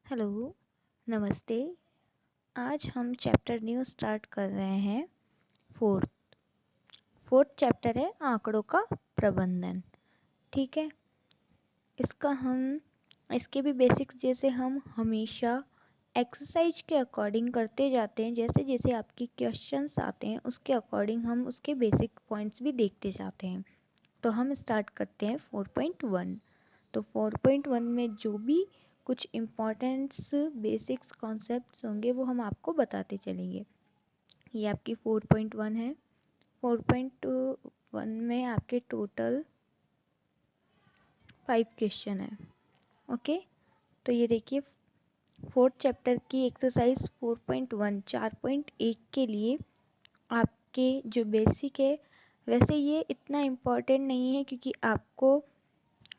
Hello, नमस्ते। आज हम चैप्टर न्यू स्टार्ट कर रहे हैं। फोर्थ फोर्थ चैप्टर है आंकड़ों का प्रबंधन। ठीक है। इसके भी बेसिक्स जैसे हम हमेशा एक्सरसाइज के अकॉर्डिंग करते जाते हैं। जैसे जैसे आपकी क्वेश्चंस आते हैं उसके अकॉर्डिंग हम उसके बेसिक पॉइंट्स भी देखते जाते हैं। तो हम स्टार्ट करते हैं 4.1। तो 4.1 में जो भी कुछ इम्पॉर्टेंट्स बेसिक्स कॉन्सेप्ट्स होंगे वो हम आपको बताते चलेंगे। ये आपकी 4.1 है। 4.1 में आपके टोटल 5 क्वेश्चन है। ओके, तो ये देखिए फोर्थ चैप्टर की एक्सरसाइज 4.1 4.1 के लिए आपके जो बेसिक है, वैसे ये इतना इम्पॉर्टेंट नहीं है क्योंकि आपको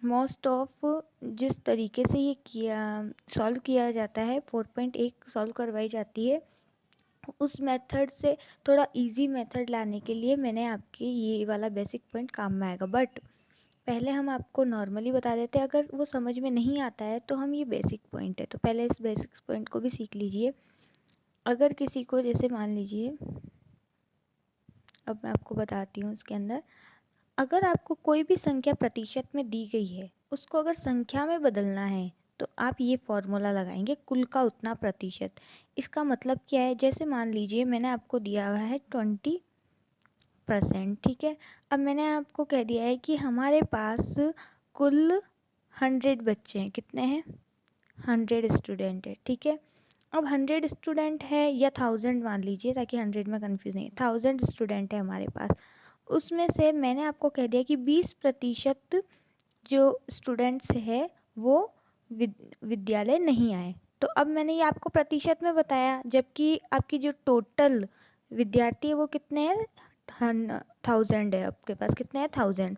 मोस्ट ऑफ जिस तरीके से ये सॉल्व किया जाता है 4.1 सॉल्व करवाई जाती है उस मेथड से थोड़ा इजी मेथड लाने के लिए मैंने आपके ये वाला बेसिक पॉइंट काम में आएगा। बट पहले हम आपको नॉर्मली बता देते हैं, अगर वो समझ में नहीं आता है तो हम ये बेसिक पॉइंट है तो पहले इस बेसिक पॉइंट को भी सीख लीजिए। अगर किसी को जैसे मान लीजिए, अब मैं आपको बताती हूँ इसके अंदर, अगर आपको कोई भी संख्या प्रतिशत में दी गई है उसको अगर संख्या में बदलना है तो आप ये फॉर्मूला लगाएंगे कुल का उतना प्रतिशत। इसका मतलब क्या है, जैसे मान लीजिए मैंने आपको दिया हुआ है 20%। ठीक है। अब मैंने आपको कह दिया है कि हमारे पास कुल 100 बच्चे हैं। कितने हैं? 100 स्टूडेंट है। ठीक है। अब 100 स्टूडेंट है या 1000 मान लीजिए ताकि 100 में कंफ्यूज नहीं। 1000 स्टूडेंट है हमारे पास, उसमें से मैंने आपको कह दिया कि 20% जो स्टूडेंट्स है वो विद्यालय नहीं आए। तो अब मैंने ये आपको प्रतिशत में बताया, जबकि आपकी जो टोटल विद्यार्थी है वो कितने हैं? 1000 है। आपके पास कितने हैं? 1000।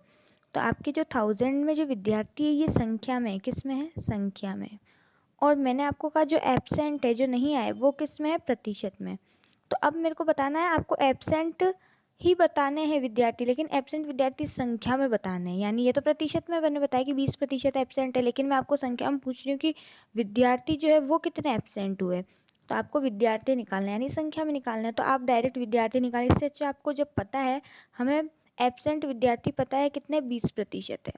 तो आपके जो 1000 में जो विद्यार्थी है ये संख्या में है। किस में है? संख्या में। और मैंने आपको कहा जो एब्सेंट है, जो नहीं आए, वो किस में है? प्रतिशत में। तो अब मेरे को बताना है, आपको एब्सेंट ही बताने हैं विद्यार्थी, लेकिन एब्सेंट विद्यार्थी संख्या में बताने हैं। यानी ये तो प्रतिशत में मैंने बताया कि 20% एब्सेंट है, लेकिन मैं आपको संख्या में पूछ रही हूँ कि विद्यार्थी जो है वो कितने एब्सेंट हुए। तो आपको विद्यार्थी निकालना है यानी संख्या में निकालना है। तो आप डायरेक्ट विद्यार्थी निकालें। इससे अच्छा आपको जब पता है, हमें एब्सेंट विद्यार्थी पता है कितने 20% है।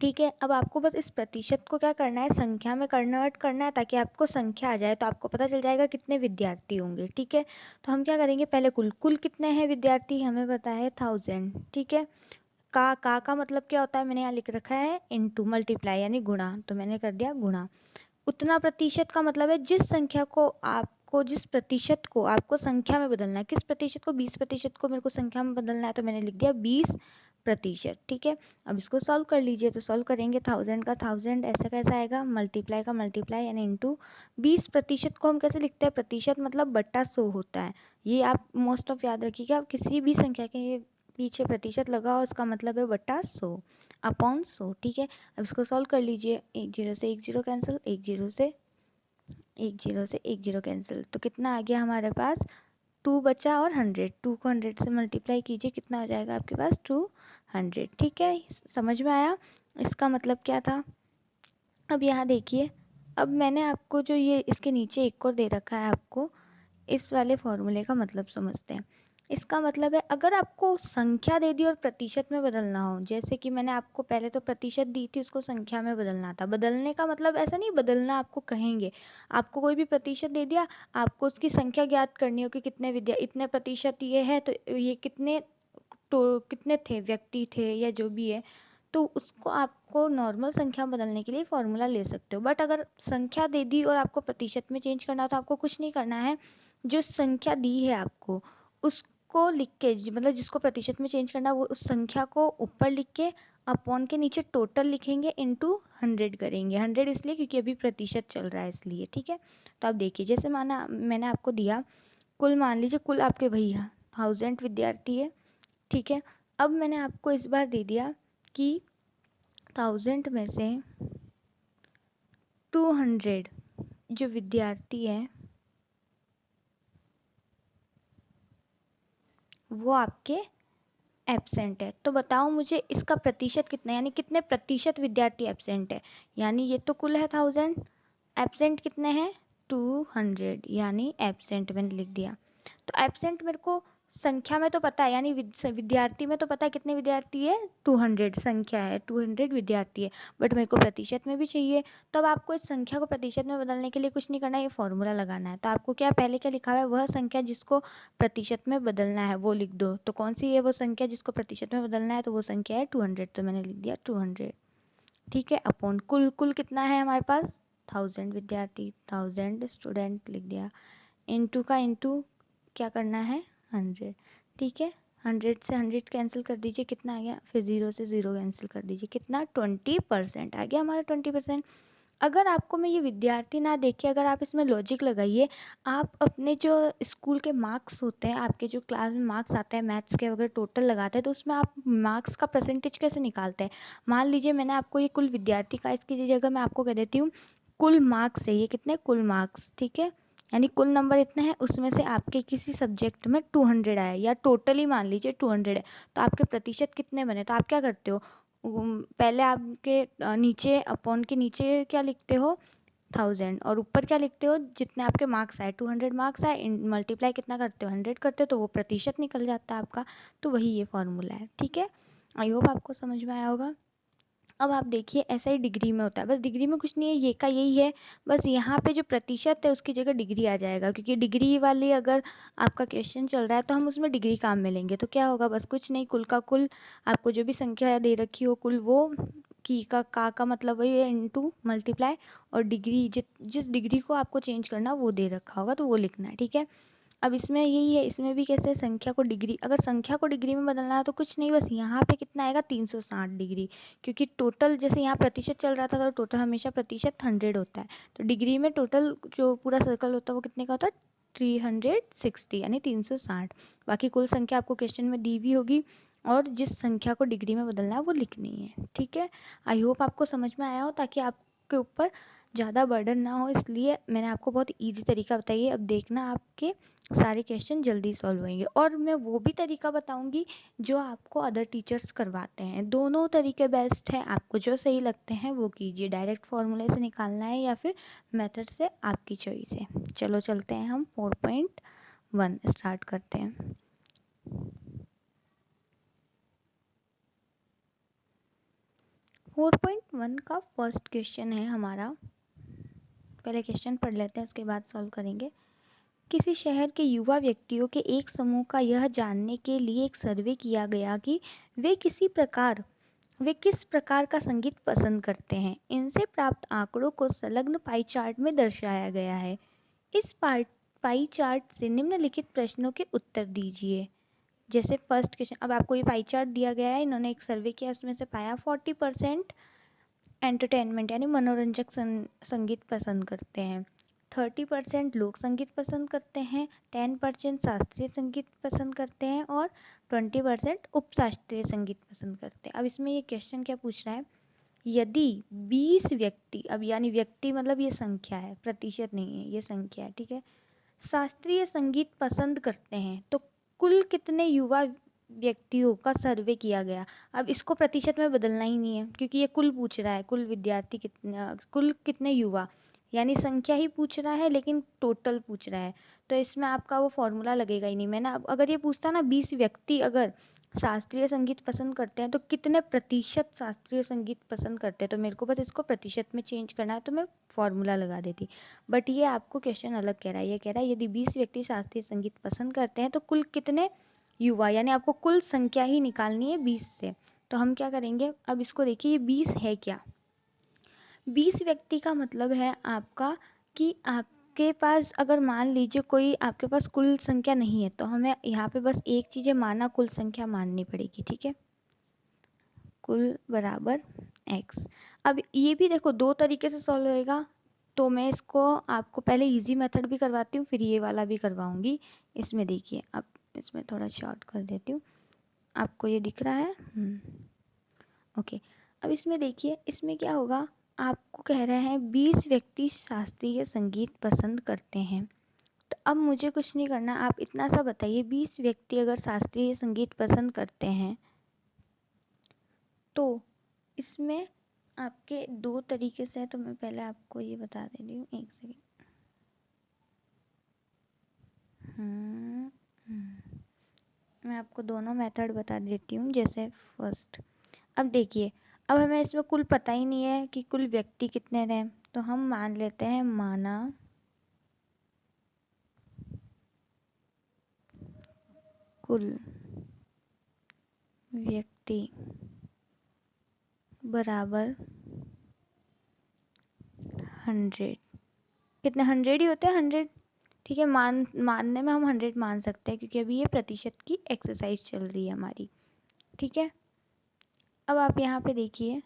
ठीक है। अब आपको बस इस प्रतिशत को क्या करना है? संख्या में कन्वर्ट करना है ताकि आपको संख्या आ जाए, तो आपको पता चल जाएगा कितने विद्यार्थी होंगे। ठीक है। तो हम क्या करेंगे, पहले कुल कितने हैं विद्यार्थी, हमें पता है 1000। ठीक है। का मतलब क्या होता है? मैंने यहाँ लिख रखा है इनटू, मल्टीप्लाई यानी गुणा, तो मैंने कर दिया गुणा। उतना प्रतिशत का मतलब है जिस प्रतिशत को आपको संख्या में बदलना है। किस प्रतिशत को? 20% को मेरे को संख्या में बदलना है, तो मैंने लिख दिया 20%। ठीक है। अब इसको सॉल्व कर लीजिए। तो सॉल्व करेंगे 1000 का 1000 ऐसा कैसा आएगा? मल्टीप्लाई का मल्टीप्लाई यानी इंटू। 20% को हम कैसे लिखते हैं? प्रतिशत मतलब बट्टा 100 होता है। ये आप मोस्ट ऑफ याद रखिएगा, आप किसी भी संख्या के पीछे प्रतिशत लगाओ, इसका मतलब है बट्टा 100 अपॉन 100। ठीक है। अब इसको सॉल्व कर लीजिए। 1 0 से 1 0 कैंसिल, 1 0 से 1 0 कैंसिल, तो कितना आ गया हमारे पास? 2 बचा और 100। 2 को 100 से मल्टीप्लाई कीजिए, कितना हो जाएगा आपके पास? 200। ठीक है। समझ में आया इसका मतलब क्या था? अब यहाँ देखिए, अब मैंने आपको जो ये इसके नीचे एक और दे रखा है, आपको इस वाले फॉर्मूले का मतलब समझते हैं। इसका मतलब है, अगर आपको संख्या दे दी और प्रतिशत में बदलना हो, जैसे कि मैंने आपको पहले तो प्रतिशत दी थी, उसको संख्या में बदलना था। बदलने का मतलब ऐसा नहीं बदलना आपको कहेंगे, आपको कोई भी प्रतिशत दे दिया, आपको उसकी संख्या ज्ञात करनी हो कि कितने इतने प्रतिशत ये है, तो ये कितने थे व्यक्ति थे या जो भी है, तो उसको आपको नॉर्मल संख्या बदलने के लिए फॉर्मूला ले सकते हो। बट अगर संख्या दे दी और आपको प्रतिशत में चेंज करना हो तो आपको कुछ नहीं करना है। जो संख्या दी है आपको उसको लिख के, मतलब जिसको प्रतिशत में चेंज करना वो उस संख्या को ऊपर लिख के अपॉन के नीचे टोटल लिखेंगे, इनटू 100 करेंगे। 100 इसलिए क्योंकि अभी प्रतिशत चल रहा है इसलिए। ठीक है। तो आप देखिए, जैसे माना मैंने आपको दिया कुल, मान लीजिए कुल आपके भैया 1000 विद्यार्थी है। ठीक है। अब मैंने आपको इस बार दे दिया कि 1000 में से 200 जो विद्यार्थी है वो आपके एब्सेंट है। तो बताओ मुझे इसका प्रतिशत कितना है, यानी कितने प्रतिशत विद्यार्थी एब्सेंट है। यानी ये तो कुल है 1000, एब्सेंट कितने हैं 200, यानी एब्सेंट मैंने लिख दिया। तो एब्सेंट मेरे को संख्या में तो पता है, यानी विद्यार्थी में तो पता है कितने विद्यार्थी है 200 संख्या है, 200 विद्यार्थी है, बट मेरे को प्रतिशत में भी चाहिए। तो अब आपको इस संख्या को प्रतिशत में बदलने के लिए कुछ नहीं करना है, ये फॉर्मूला लगाना है। तो आपको क्या पहले क्या लिखा हुआ है, वह संख्या जिसको प्रतिशत में बदलना है वो लिख दो। तो कौन सी है वो संख्या जिसको प्रतिशत में बदलना है, तो वो संख्या है 200, तो मैंने लिख दिया 200। ठीक है, अपॉन कुल कितना है हमारे पास 1000 विद्यार्थी, 1000 स्टूडेंट लिख दिया, इंटू का इंटू क्या करना है 100। ठीक है, 100 से 100 कैंसिल कर दीजिए, कितना आ गया, फिर 0 से 0 कैंसिल कर दीजिए, कितना 20% आ गया हमारा 20%। अगर आपको मैं ये विद्यार्थी ना देखे, अगर आप इसमें लॉजिक लगाइए, आप अपने जो स्कूल के मार्क्स होते हैं, आपके जो क्लास में मार्क्स आते हैं मैथ्स के, अगर टोटल लगाते हैं तो उसमें आप मार्क्स का परसेंटेज कैसे निकालते हैं। मान लीजिए मैंने आपको ये कुल विद्यार्थी का, इसकी जगह मैं आपको कह देती हूँ कुल मार्क्स है, ये कितने कुल मार्क्स, ठीक है, यानी कुल नंबर इतने हैं, उसमें से आपके किसी सब्जेक्ट में 200 आया, या टोटली मान लीजिए 200 है, तो आपके प्रतिशत कितने बने। तो आप क्या करते हो, पहले आपके नीचे अपॉन के नीचे क्या लिखते हो 1000, और ऊपर क्या लिखते हो जितने आपके मार्क्स आए, 200 मार्क्स आए, मल्टीप्लाई कितना करते हो 100 करते हो, तो वो प्रतिशत निकल जाता है आपका। तो वही ये फॉर्मूला है। ठीक है, आई होप आपको समझ में आया होगा। अब आप देखिए ऐसा ही डिग्री में होता है, बस डिग्री में कुछ नहीं है, ये का यही है, बस यहाँ पे जो प्रतिशत है उसकी जगह डिग्री आ जाएगा, क्योंकि डिग्री वाली अगर आपका क्वेश्चन चल रहा है तो हम उसमें डिग्री काम में लेंगे। तो क्या होगा, बस कुछ नहीं, कुल का कुल, आपको जो भी संख्या दे रखी हो कुल, वो की का मतलब वही है इंटू मल्टीप्लाई, और डिग्री जिस डिग्री को आपको चेंज करना वो दे रखा होगा तो वो लिखना है। ठीक है, अब इसमें यही है, इसमें भी कैसे संख्या को डिग्री, अगर संख्या को डिग्री में बदलना है तो कुछ नहीं, बस यहाँ पे कितना आएगा 360 डिग्री, क्योंकि टोटल जैसे यहाँ प्रतिशत चल रहा था तो टोटल हमेशा प्रतिशत 100 होता है, तो डिग्री में टोटल जो पूरा सर्कल होता है वो कितने का होता है 360, यानी 360। बाकी कुल संख्या आपको क्वेश्चन में दी हुई होगी, और जिस संख्या को डिग्री में बदलना है वो लिखनी है। ठीक है, आई होप आपको समझ में आया हो, ताकि आपके ऊपर ज़्यादा बर्डन ना हो, इसलिए मैंने आपको बहुत इजी तरीका बताइए। अब देखना आपके सारे क्वेश्चन जल्दी सॉल्व होंगे, और मैं वो भी तरीका बताऊंगी जो आपको अदर टीचर्स करवाते हैं। दोनों तरीके बेस्ट हैं, आपको जो सही लगते हैं वो कीजिए, डायरेक्ट फॉर्मूले से निकालना है या फिर मेथड से, आपकी चॉइस है। चलो चलते हैं, हम 4.1 स्टार्ट करते हैं। फोर पॉइंट वन का फर्स्ट क्वेश्चन है हमारा, पहले क्वेश्चन पढ़ लेते हैं उसके बाद सॉल्व करेंगे। किसी शहर के युवा व्यक्तियों के एक समूह का यह जानने के लिए एक सर्वे किया गया कि वे किस प्रकार का संगीत पसंद करते हैं। इनसे प्राप्त आंकड़ों को संलग्न पाई चार्ट में दर्शाया गया है। इस पाई चार्ट से निम्नलिखित प्रश्नों के उत्तर दीजिए। जैसे फर्स्ट क्वेश्चन, अब आपको ये पाई चार्ट दिया गया है, इन्होंने एक सर्वे किया, उसमें से पाया 40% एंटरटेनमेंट यानी मनोरंजक संगीत पसंद करते हैं, 30% लोक संगीत पसंद करते हैं, 10% शास्त्रीय संगीत पसंद करते हैं, और 20% उपशास्त्रीय संगीत पसंद करते हैं। अब इसमें ये क्वेश्चन क्या पूछ रहा है, यदि 20 व्यक्ति, अब यानी व्यक्ति मतलब ये संख्या है, प्रतिशत नहीं है, ये संख्या है, ठीक है, शास्त्रीय संगीत पसंद करते हैं, तो कुल कितने युवा व्यक्तियों का सर्वे किया गया। अब इसको प्रतिशत में बदलना ही नहीं है, क्योंकि ये कुल पूछ रहा है, कुल विद्यार्थी कितने, कुल कितने युवा, यानी संख्या ही पूछ रहा है लेकिन टोटल पूछ रहा है, तो इसमें आपका वो फॉर्मूला लगेगा ही नहीं। मैंने अब अगर ये पूछता ना 20 व्यक्ति अगर शास्त्रीय संगीत पसंद करते हैं तो कितने प्रतिशत शास्त्रीय संगीत पसंद करते हैं, तो मेरे को बस इसको प्रतिशत में चेंज करना है, तो मैं फॉर्मूला लगा देती। बट ये आपको क्वेश्चन अलग कह रहा है, ये कह रहा है यदि 20 व्यक्ति शास्त्रीय संगीत पसंद करते हैं तो कुल कितने युवा, यानी आपको कुल संख्या ही निकालनी है 20 से। तो हम क्या करेंगे, अब इसको देखिए ये 20 है क्या, 20 व्यक्ति का मतलब है आपका कि आपके पास अगर मान लीजिए कोई आपके पास कुल संख्या नहीं है, तो हमें यहाँ पे बस एक चीज़ है, माना कुल संख्या माननी पड़ेगी। ठीक है, कुल बराबर x। अब ये भी देखो दो तरीके से सॉल्व होएगा, तो मैं इसको आपको पहले इजी मेथड भी करवाती हूँ, फिर ये वाला भी करवाऊंगी। इसमें देखिए, अब इसमें थोड़ा शॉर्ट कर देती हूँ, आपको ये दिख रहा है, ओके। अब इसमें देखिए, इसमें क्या होगा, आपको कह रहे हैं 20 व्यक्ति शास्त्रीय संगीत पसंद करते हैं, तो अब मुझे कुछ नहीं करना, आप इतना सा बताइए 20 व्यक्ति अगर शास्त्रीय संगीत पसंद करते हैं तो इसमें आपके दो तरीके से है, तो मैं पहले आपको ये बता दे रही हूँ, एक सेकेंड। मैं आपको दोनों मेथड बता देती हूँ। जैसे फर्स्ट, अब देखिए, अब हमें इसमें कुल पता ही नहीं है कि कुल व्यक्ति कितने रहे, तो हम मान लेते हैं माना कुल व्यक्ति बराबर 100। कितने? 100 ही होते हैं, 100। ठीक है, मानने में हम 100 मान सकते हैं, क्योंकि अभी ये प्रतिशत की एक्सरसाइज चल रही है हमारी। ठीक है, अब आप यहाँ पे देखिए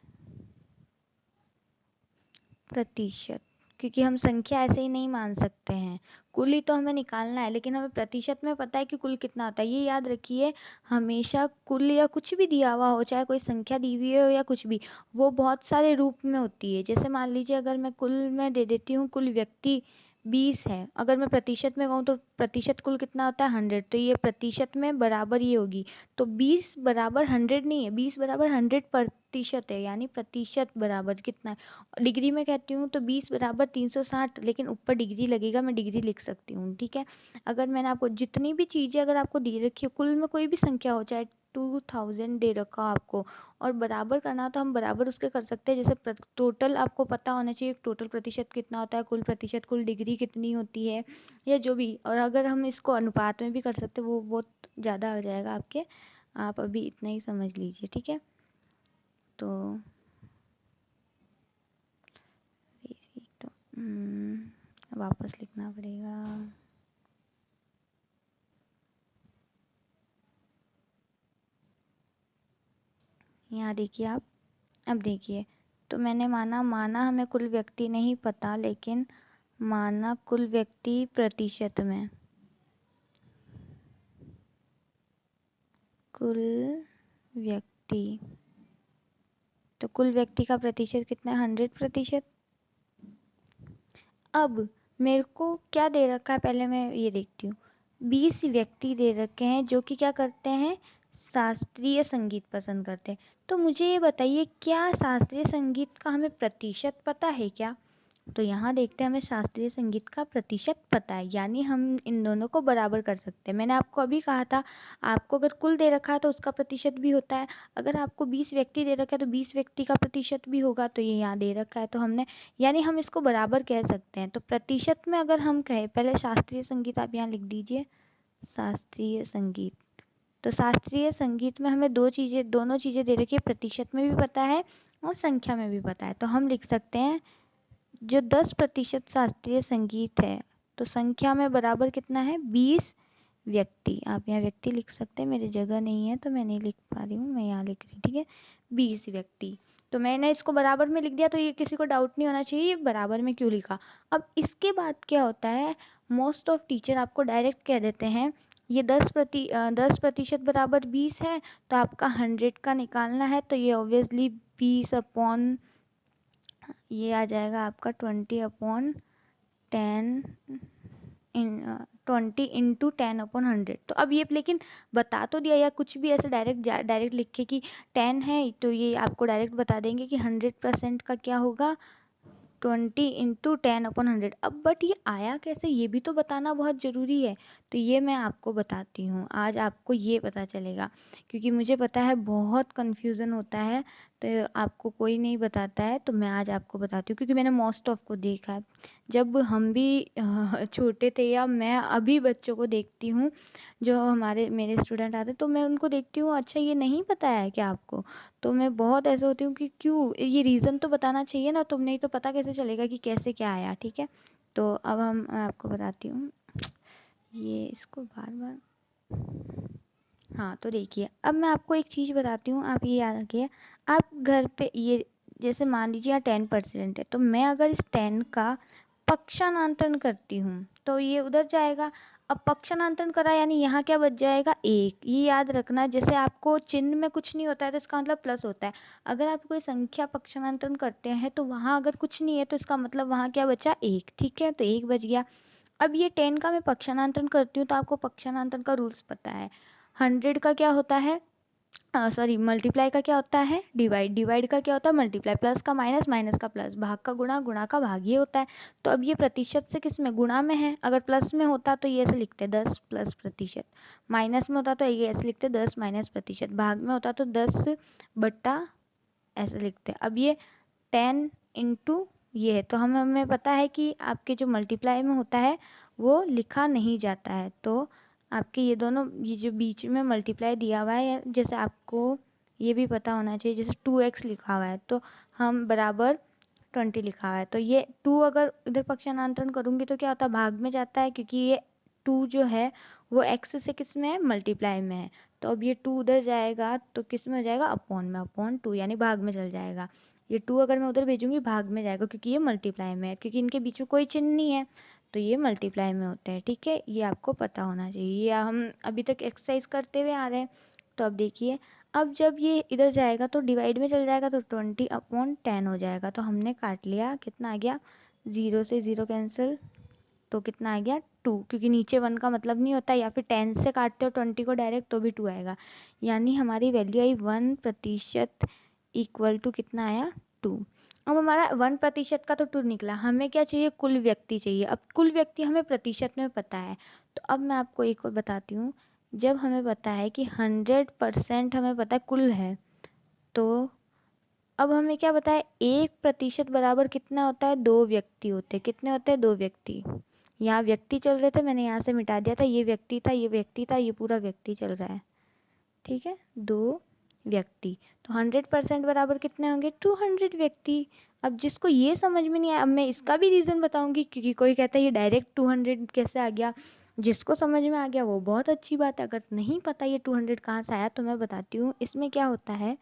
प्रतिशत, क्योंकि हम संख्या ऐसे ही नहीं मान सकते हैं, कुल ही तो हमें निकालना है, लेकिन हमें प्रतिशत में पता है कि कुल कितना होता है। ये याद रखिए, हमेशा कुल या कुछ भी दिया हुआ हो, चाहे कोई संख्या दी हुई हो या कुछ भी, वो बहुत सारे रूप में होती है। जैसे मान लीजिए, अगर मैं कुल में दे देती हूँ कुल व्यक्ति 20 है, अगर मैं प्रतिशत में कहूँ तो प्रतिशत कुल कितना होता है? 100। तो ये प्रतिशत में बराबर ये होगी, तो 20 बराबर 100 नहीं है, 20 बराबर 100% है, यानी प्रतिशत बराबर कितना है। डिग्री में कहती हूँ तो 20 बराबर 360, लेकिन ऊपर डिग्री लगेगा, मैं डिग्री लिख सकती हूँ। ठीक है, अगर मैंने आपको जितनी भी चीज़ें अगर आपको दे रखी है, कुल में कोई भी संख्या हो, चाहे 2000 दे रखा हो आपको, और बराबर करना हो, तो हम बराबर उसके कर सकते हैं। जैसे टोटल आपको पता होना चाहिए टोटल प्रतिशत कितना होता है, कुल प्रतिशत, कुल डिग्री कितनी होती है, या जो भी। और अगर हम इसको अनुपात में भी कर सकते हैं, वो बहुत ज़्यादा आ जाएगा आपके, आप अभी इतना ही समझ लीजिए। ठीक है, तो तो वापस लिखना पड़ेगा। यहाँ देखिए आप, अब देखिए, तो मैंने माना हमें कुल व्यक्ति नहीं पता, लेकिन माना कुल व्यक्ति प्रतिशत में, कुल व्यक्ति, तो कुल व्यक्ति का प्रतिशत कितना है? 100%। अब मेरे को क्या दे रखा है, पहले मैं ये देखती हूँ। 20 व्यक्ति दे रखे हैं जो कि क्या करते हैं? शास्त्रीय संगीत पसंद करते हैं। तो मुझे ये बताइए, क्या शास्त्रीय संगीत का हमें प्रतिशत पता है क्या? तो यहाँ देखते हैं, हमें शास्त्रीय संगीत का प्रतिशत पता है, यानी हम इन दोनों को बराबर कर सकते हैं। मैंने आपको अभी कहा था, आपको अगर कुल दे रखा है तो उसका प्रतिशत भी होता है, अगर आपको 20 व्यक्ति दे रखा है तो 20 व्यक्ति का प्रतिशत भी होगा। तो ये यहाँ दे रखा है, तो हमने, यानी हम इसको बराबर कह सकते हैं। तो प्रतिशत में अगर हम कहें, पहले शास्त्रीय संगीत आप यहाँ लिख दीजिए, शास्त्रीय संगीत। तो शास्त्रीय संगीत में हमें दोनों चीज़ें दे रखी है, प्रतिशत में भी पता है और संख्या में भी पता है। तो हम लिख सकते हैं, जो 10% शास्त्रीय संगीत है, तो संख्या में बराबर कितना है? 20 व्यक्ति। आप यहाँ व्यक्ति लिख सकते हैं, मेरी जगह नहीं है तो मैं नहीं लिख पा रही हूँ, मैं यहाँ लिख रही हूँ। ठीक है, 20 व्यक्ति। तो मैंने इसको बराबर में लिख दिया, तो ये किसी को डाउट नहीं होना चाहिए बराबर में क्यों लिखा। अब इसके बाद क्या होता है, मोस्ट ऑफ टीचर आपको डायरेक्ट कह देते हैं, ये 10% बराबर 20 है, तो आपका 100 का निकालना है, तो ये ऑब्वियसली 20 अपॉन, ये आ जाएगा आपका 20/10, इन 20 × 10/100। तो अब ये लेकिन बता तो दिया, या कुछ भी ऐसे डायरेक्ट लिखे कि 10 है, तो ये आपको डायरेक्ट बता देंगे कि 100% का क्या होगा? 20 × 10/100। अब बट ये आया कैसे, ये भी तो बताना बहुत ज़रूरी है। तो ये मैं आपको बताती हूँ, आज आपको ये पता चलेगा, क्योंकि मुझे पता है बहुत कन्फ्यूज़न होता है, तो आपको कोई नहीं बताता है, तो मैं आज आपको बताती हूँ, क्योंकि मैंने मोस्ट ऑफ को देखा है। जब हम भी छोटे थे, या मैं अभी बच्चों को देखती हूँ, जो मेरे स्टूडेंट आते, तो मैं उनको देखती हूँ, अच्छा ये नहीं पता है क्या आपको? तो मैं बहुत ऐसे होती हूँ कि क्यों, ये रीज़न तो बताना चाहिए ना, तुम नहीं तो पता कैसे चलेगा कि कैसे क्या आया। ठीक है, तो अब मैं आपको बताती हूँ, ये इसको बार बार, हाँ, तो देखिए, अब मैं आपको एक चीज़ बताती हूँ, आप ये याद रखिए। आप घर पे ये, जैसे मान लीजिए यहाँ 10% है, तो मैं अगर इस 10 का पक्षांतरण करती हूँ तो ये उधर जाएगा। अब पक्षांतरण करा, यानी यहाँ क्या बच जाएगा? 1। ये याद रखना, जैसे आपको चिन्ह में कुछ नहीं होता है तो इसका मतलब प्लस होता है। अगर आप कोई संख्या पक्षांतरण करते हैं तो वहाँ अगर कुछ नहीं है तो इसका मतलब वहाँ क्या बचा? 1। ठीक है, तो 1 बच गया। अब ये 10 का मैं पक्षांतरण करती हूँ, तो आपको पक्षांतरण का रूल्स पता है। 100 का क्या होता है? सॉरी, मल्टीप्लाई का क्या होता है डिवाइड, डिवाइड का क्या होता है मल्टीप्लाई, प्लस का माइनस, माइनस का प्लस, भाग का गुणा, गुणा का भाग, ये होता है। तो अब ये प्रतिशत से किस में, गुणा में है। अगर प्लस में होता तो ये ऐसे लिखते 10 प्लस प्रतिशत, माइनस में होता तो ये ऐसे लिखते 10 माइनस प्रतिशत, भाग में होता तो 10 बट्टा ऐसे लिखते। अब ये 10 इंटू ये है, तो हमें पता है कि आपके जो मल्टीप्लाई में होता है वो लिखा नहीं जाता है। तो आपके ये दोनों, ये जो बीच में मल्टीप्लाई दिया हुआ है, जैसे आपको ये भी पता होना चाहिए, जैसे 2x लिखा हुआ है तो हम बराबर 20 लिखा हुआ है, तो ये 2 अगर इधर पक्षांतरण करूंगी तो क्या होता है, भाग में जाता है, क्योंकि ये 2 जो है वो x से किस में है, मल्टीप्लाई में है। तो अब ये 2 उधर जाएगा तो किस में हो जाएगा, अपॉन में, अपॉन 2 यानी भाग में चल जाएगा। ये 2 अगर मैं उधर भेजूंगी भाग में जाएगा, क्योंकि ये मल्टीप्लाई में है, क्योंकि इनके बीच में कोई चिन्ह नहीं है, तो ये मल्टीप्लाई में होते हैं। ठीक है, ये आपको पता होना चाहिए, ये हम अभी तक एक्सरसाइज करते हुए आ रहे हैं। तो अब देखिए, अब जब ये इधर जाएगा तो डिवाइड में चल जाएगा, तो 20/10 हो जाएगा। तो हमने काट लिया, कितना आ गया, 0 से 0 कैंसिल, तो कितना आ गया 2, क्योंकि नीचे 1 का मतलब नहीं होता, या फिर 10 से काटते हो 20 को डायरेक्ट तो भी 2 आएगा, यानी हमारी वैल्यू आई 1% इक्वल टू कितना आया 2। अब हमारा 1% का तो 2 निकला, हमें क्या चाहिए, कुल व्यक्ति चाहिए। अब कुल व्यक्ति हमें प्रतिशत में पता है, तो अब मैं आपको एक और बताती हूँ। जब हमें पता है कि 100% हमें पता है कुल है, तो अब हमें क्या पता है, 1% बराबर कितना होता है, 2 व्यक्ति होते हैं। कितने होते हैं, 2 व्यक्ति। यहाँ व्यक्ति चल रहे थे, मैंने यहाँ से मिटा दिया था, ये व्यक्ति था, ये व्यक्ति था, ये पूरा व्यक्ति चल रहा है। ठीक है, 2 व्यक्ति, तो 100% बराबर कितने होंगे, 200 व्यक्ति। अब जिसको ये समझ में नहीं आया, अब मैं इसका भी रीज़न बताऊंगी, क्योंकि कोई कहता है ये डायरेक्ट 200 कैसे आ गया। जिसको समझ में आ गया वो बहुत अच्छी बात है, अगर नहीं पता ये 200 कहाँ से आया तो मैं बताती हूँ। इसमें क्या होता है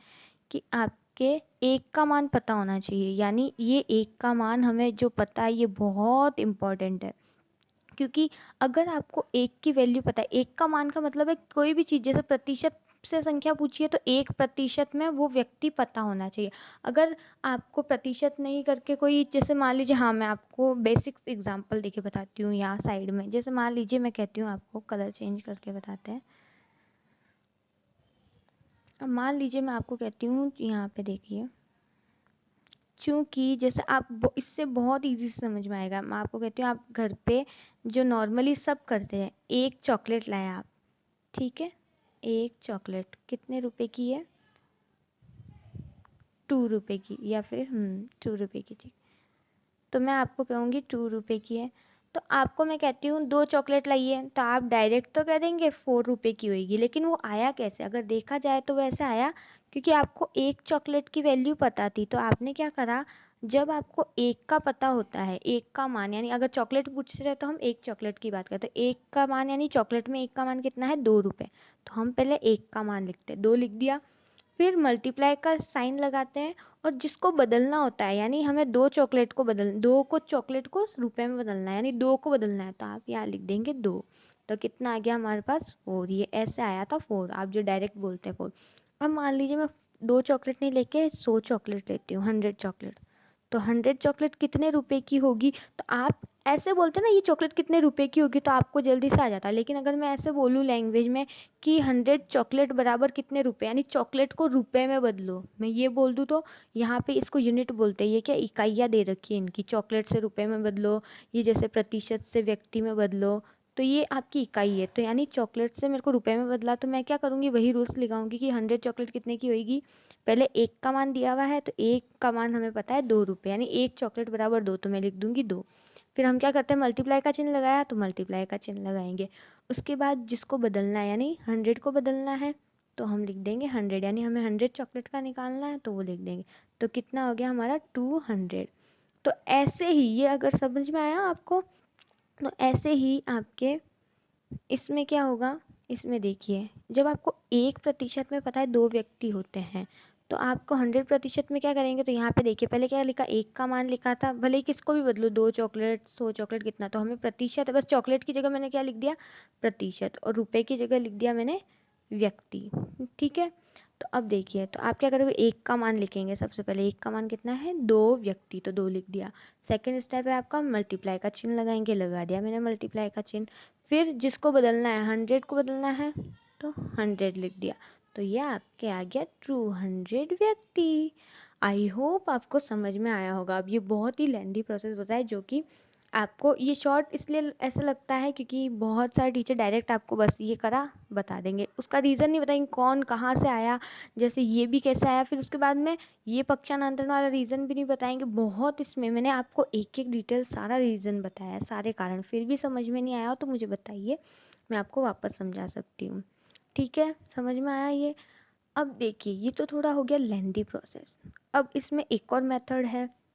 कि आपके एक का मान पता होना चाहिए, यानी ये एक का मान हमें जो पता है ये बहुत इम्पोर्टेंट है। क्योंकि अगर आपको एक की वैल्यू पता है, एक का मान का मतलब है कोई भी चीज़, जैसे प्रतिशत से संख्या पूछिए तो 1% में वो व्यक्ति पता होना चाहिए। अगर आपको प्रतिशत नहीं करके कोई, जैसे मान लीजिए, हाँ मैं आपको बेसिक एग्जांपल देके बताती हूँ यहाँ साइड में, जैसे मान लीजिए मैं कहती हूँ आपको, कलर चेंज करके बताते हैं। अब मान लीजिए मैं आपको कहती हूँ, यहाँ पे देखिए, चूँकि जैसे आप इससे बहुत इजी से समझ में आएगा, मैं आपको कहती हूँ, आप घर पे जो नॉर्मली सब करते हैं, एक चॉकलेट लाए आप, ठीक है, एक चॉकलेट कितने रुपए की है, 2 रुपए की, या फिर 2 रुपए की, ठीक। तो मैं आपको कहूँगी 2 रुपए की है, तो आपको मैं कहती हूँ 2 चॉकलेट लाइए, तो आप डायरेक्ट तो कह देंगे 4 रुपए की होगी, लेकिन वो आया कैसे, अगर देखा जाए तो वैसे आया क्योंकि आपको एक चॉकलेट की वैल्यू पता थी। तो आपने क्या करा, जब आपको एक का पता होता है, एक का मान, यानी अगर चॉकलेट पूछ रहे तो हम एक चॉकलेट की बात करते हैं, एक का मान यानी चॉकलेट में एक का मान कितना है, 2 रुपए, तो हम पहले एक का मान लिखते हैं, 2 लिख दिया, फिर मल्टीप्लाई का साइन लगाते हैं, और जिसको बदलना होता है, यानी हमें 2 चॉकलेट को चॉकलेट को रुपए में बदलना है, यानी 2 को बदलना है, तो आप यहाँ लिख देंगे 2। तो कितना आ गया हमारे पास, 4, ये ऐसे आया था 4, आप जो डायरेक्ट बोलते हैं 4। अब मान लीजिए मैं 2 चॉकलेट नहीं लेके 100 चॉकलेट लेती हूँ, 100 चॉकलेट, तो 100 चॉकलेट कितने रुपए की होगी, तो आप ऐसे बोलते ना ये चॉकलेट कितने रुपए की होगी, तो आपको जल्दी से आ जाता है। लेकिन अगर मैं ऐसे बोलूँ लैंग्वेज में कि 100 चॉकलेट बराबर कितने रुपए, यानी चॉकलेट को रुपए में बदलो, मैं ये बोल दूँ तो यहाँ पे इसको यूनिट बोलते हैं, ये क्या इकाइयाँ दे रखी है इनकी, चॉकलेट से रुपए में बदलो, ये जैसे प्रतिशत से व्यक्ति में बदलो, तो ये आपकी इकाई है। तो यानी चॉकलेट से मेरे को रुपए में बदला, तो मैं क्या करूँगी, वही रूल्स लगाऊंगी कि 100 चॉकलेट कितने की होगी, पहले एक का मान दिया हुआ है, तो एक का मान हमें पता है 2 रुपये, यानी एक चॉकलेट बराबर 2, तो मैं लिख दूंगी 2। फिर हम क्या करते हैं, मल्टीप्लाई का चिन्ह लगाया तो मल्टीप्लाई का चिन्ह लगाएंगे। उसके बाद जिसको बदलना है, यानी 100 को बदलना है, तो हम लिख देंगे 100, यानी हमें 100 चॉकलेट का निकालना है तो वो लिख देंगे। तो कितना हो गया हमारा 200। तो ऐसे ही, ये अगर समझ में आया आपको, तो ऐसे ही आपके इसमें क्या होगा, इसमें देखिए, जब आपको 1% में पता है 2 व्यक्ति होते हैं, तो आपको 100% में क्या करेंगे, तो यहाँ पे देखिए पहले क्या लिखा, एक का मान लिखा था, भले ही किसको भी बदलो, 2 चॉकलेट 100 चॉकलेट कितना, तो हमें प्रतिशत है, बस चॉकलेट की जगह मैंने क्या लिख दिया, प्रतिशत, और रुपए की जगह लिख दिया मैंने व्यक्ति। ठीक है, तो अब देखिए, तो आप क्या करोगे, एक का मान लिखेंगे, सबसे पहले एक का मान कितना है, 2 व्यक्ति, तो 2 लिख दिया। सेकेंड स्टेप है आपका, मल्टीप्लाई का चिन्ह लगाएंगे, लगा दिया मैंने मल्टीप्लाई का चिन्ह। फिर जिसको बदलना है, 100 को बदलना है, तो 100 लिख दिया। तो ये आपके आ गया ट्रू 100 व्यक्ति। आई होप आपको समझ में आया होगा। अब ये बहुत ही लेंदी प्रोसेस होता है, जो कि आपको ये शॉर्ट इसलिए ऐसा लगता है क्योंकि बहुत सारे टीचर डायरेक्ट आपको बस ये करा बता देंगे, उसका रीज़न नहीं बताएंगे कौन कहाँ से आया, जैसे ये भी कैसे आया, फिर उसके बाद में ये पक्षांतरण वाला रीज़न भी नहीं बताएंगे। बहुत इसमें मैंने आपको एक एक डिटेल सारा रीज़न बताया, सारे कारण, फिर भी समझ में नहीं आया हो तो मुझे बताइए, मैं आपको वापस समझा सकती हूँ। ठीक है, समझ में आया ये? अब देखिए, ये तो थोड़ा हो गया लेंदी प्रोसेस। अब इसमें एक और मेथड है,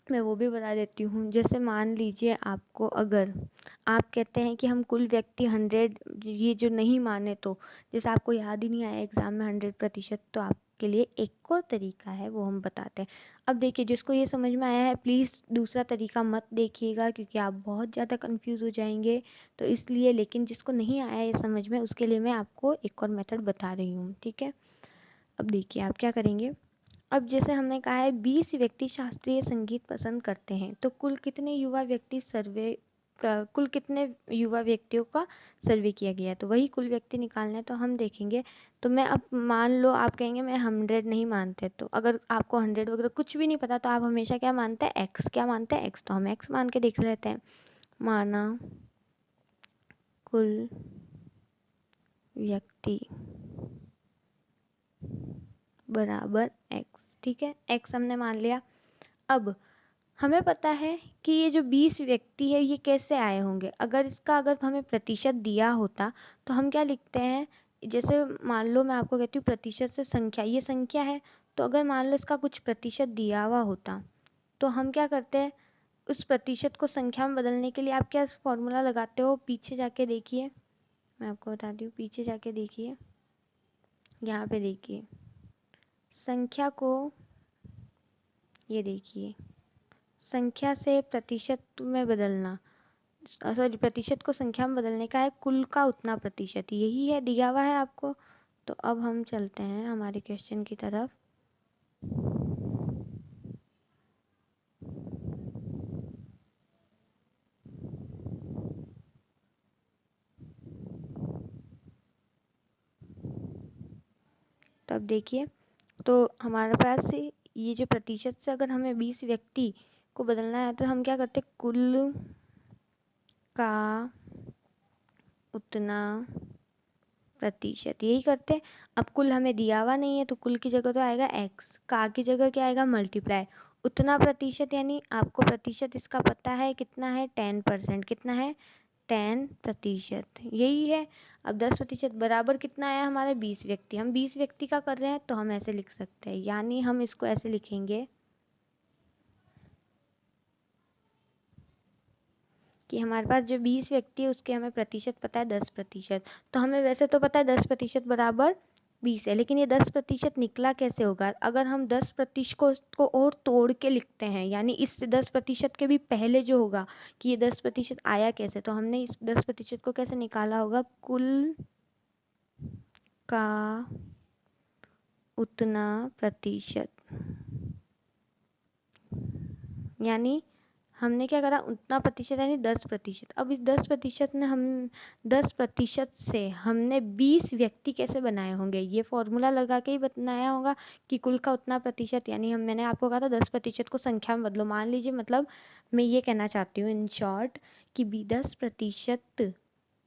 मैं वो भी बता देती हूँ। जैसे मान लीजिए आपको, अगर आप कहते हैं कि हम कुल व्यक्ति 100 ये जो नहीं माने, तो जैसे आपको याद ही नहीं आया एग्ज़ाम में 100%, तो आपके लिए एक और तरीका है, वो हम बताते हैं। अब देखिए, जिसको ये समझ में आया है प्लीज़ दूसरा तरीका मत देखिएगा क्योंकि आप बहुत ज़्यादा कन्फ्यूज़ हो जाएंगे, तो इसलिए। लेकिन जिसको नहीं आया ये समझ में, उसके लिए मैं आपको एक और मेथड बता रही हूँ, ठीक है। अब देखिए आप क्या करेंगे। अब जैसे हमने कहा है 20 व्यक्ति शास्त्रीय संगीत पसंद करते हैं, तो कुल कितने युवा व्यक्तियों का सर्वे किया गया है, तो वही कुल व्यक्ति निकालना है। तो हम देखेंगे, तो मैं अब मान लो आप कहेंगे मैं 100 नहीं मानते, तो अगर आपको 100 वगैरह कुछ भी नहीं पता तो आप हमेशा क्या मानते हैं, एक्स। क्या मानते हैं, एक्स। तो हम एक्स मान के देख लेते हैं। माना कुल व्यक्ति बराबर एक्स, ठीक है, एक्स हमने मान लिया। अब हमें पता है कि ये जो 20 व्यक्ति है ये कैसे आए होंगे। अगर हमें प्रतिशत दिया होता तो हम क्या लिखते हैं, जैसे मान लो मैं आपको कहती हूँ प्रतिशत से संख्या, ये संख्या है, तो अगर मान लो इसका कुछ प्रतिशत दिया हुआ होता तो हम क्या करते हैं, उस प्रतिशत को संख्या में बदलने के लिए आप क्या फॉर्मूला लगाते हो, पीछे जाके देखिए, मैं आपको बताती हूँ, पीछे जाके देखिए, यहाँ पे देखिए संख्या को, ये देखिए संख्या से प्रतिशत में बदलना, सॉरी प्रतिशत को संख्या में बदलने का है, कुल का उतना प्रतिशत, यही है दिया हुआ है आपको। तो अब हम चलते हैं हमारे क्वेश्चन की तरफ। तो अब देखिए, तो हमारे पास से ये जो प्रतिशत से अगर हमें 20 व्यक्ति को बदलना है तो हम क्या करते, कुल का उतना प्रतिशत, यही करते हैं। अब कुल हमें दिया हुआ नहीं है तो कुल की जगह तो आएगा एक्स, का की जगह क्या आएगा, मल्टीप्लाई, उतना प्रतिशत, यानी आपको प्रतिशत इसका पता है कितना है, 10%। कितना है, 10%, यही है। अब 10% बराबर कितना आया हमारे, 20 व्यक्ति। हम 20 व्यक्ति का कर रहे हैं तो हम ऐसे लिख सकते हैं, यानी हम इसको ऐसे लिखेंगे कि हमारे पास जो 20 व्यक्ति है उसके हमें प्रतिशत पता है 10%। तो हमें वैसे तो पता है 10% बराबर 20 है, लेकिन ये 10% निकला कैसे होगा, अगर हम 10% को और तोड़ के लिखते हैं, यानी इस 10% के भी पहले जो होगा कि ये 10% आया कैसे, तो हमने इस 10% को कैसे निकाला होगा, कुल का उतना प्रतिशत, यानी हमने क्या करा, उतना प्रतिशत यानी 10%। अब इस 10% से हमने 20 व्यक्ति कैसे बनाए होंगे, ये फॉर्मूला लगा के ही बनाया होगा कि कुल का उतना प्रतिशत, यानी मैंने आपको कहा था 10% को संख्या में बदलो। मान लीजिए, मतलब मैं ये कहना चाहती हूँ इन शॉर्ट कि 10%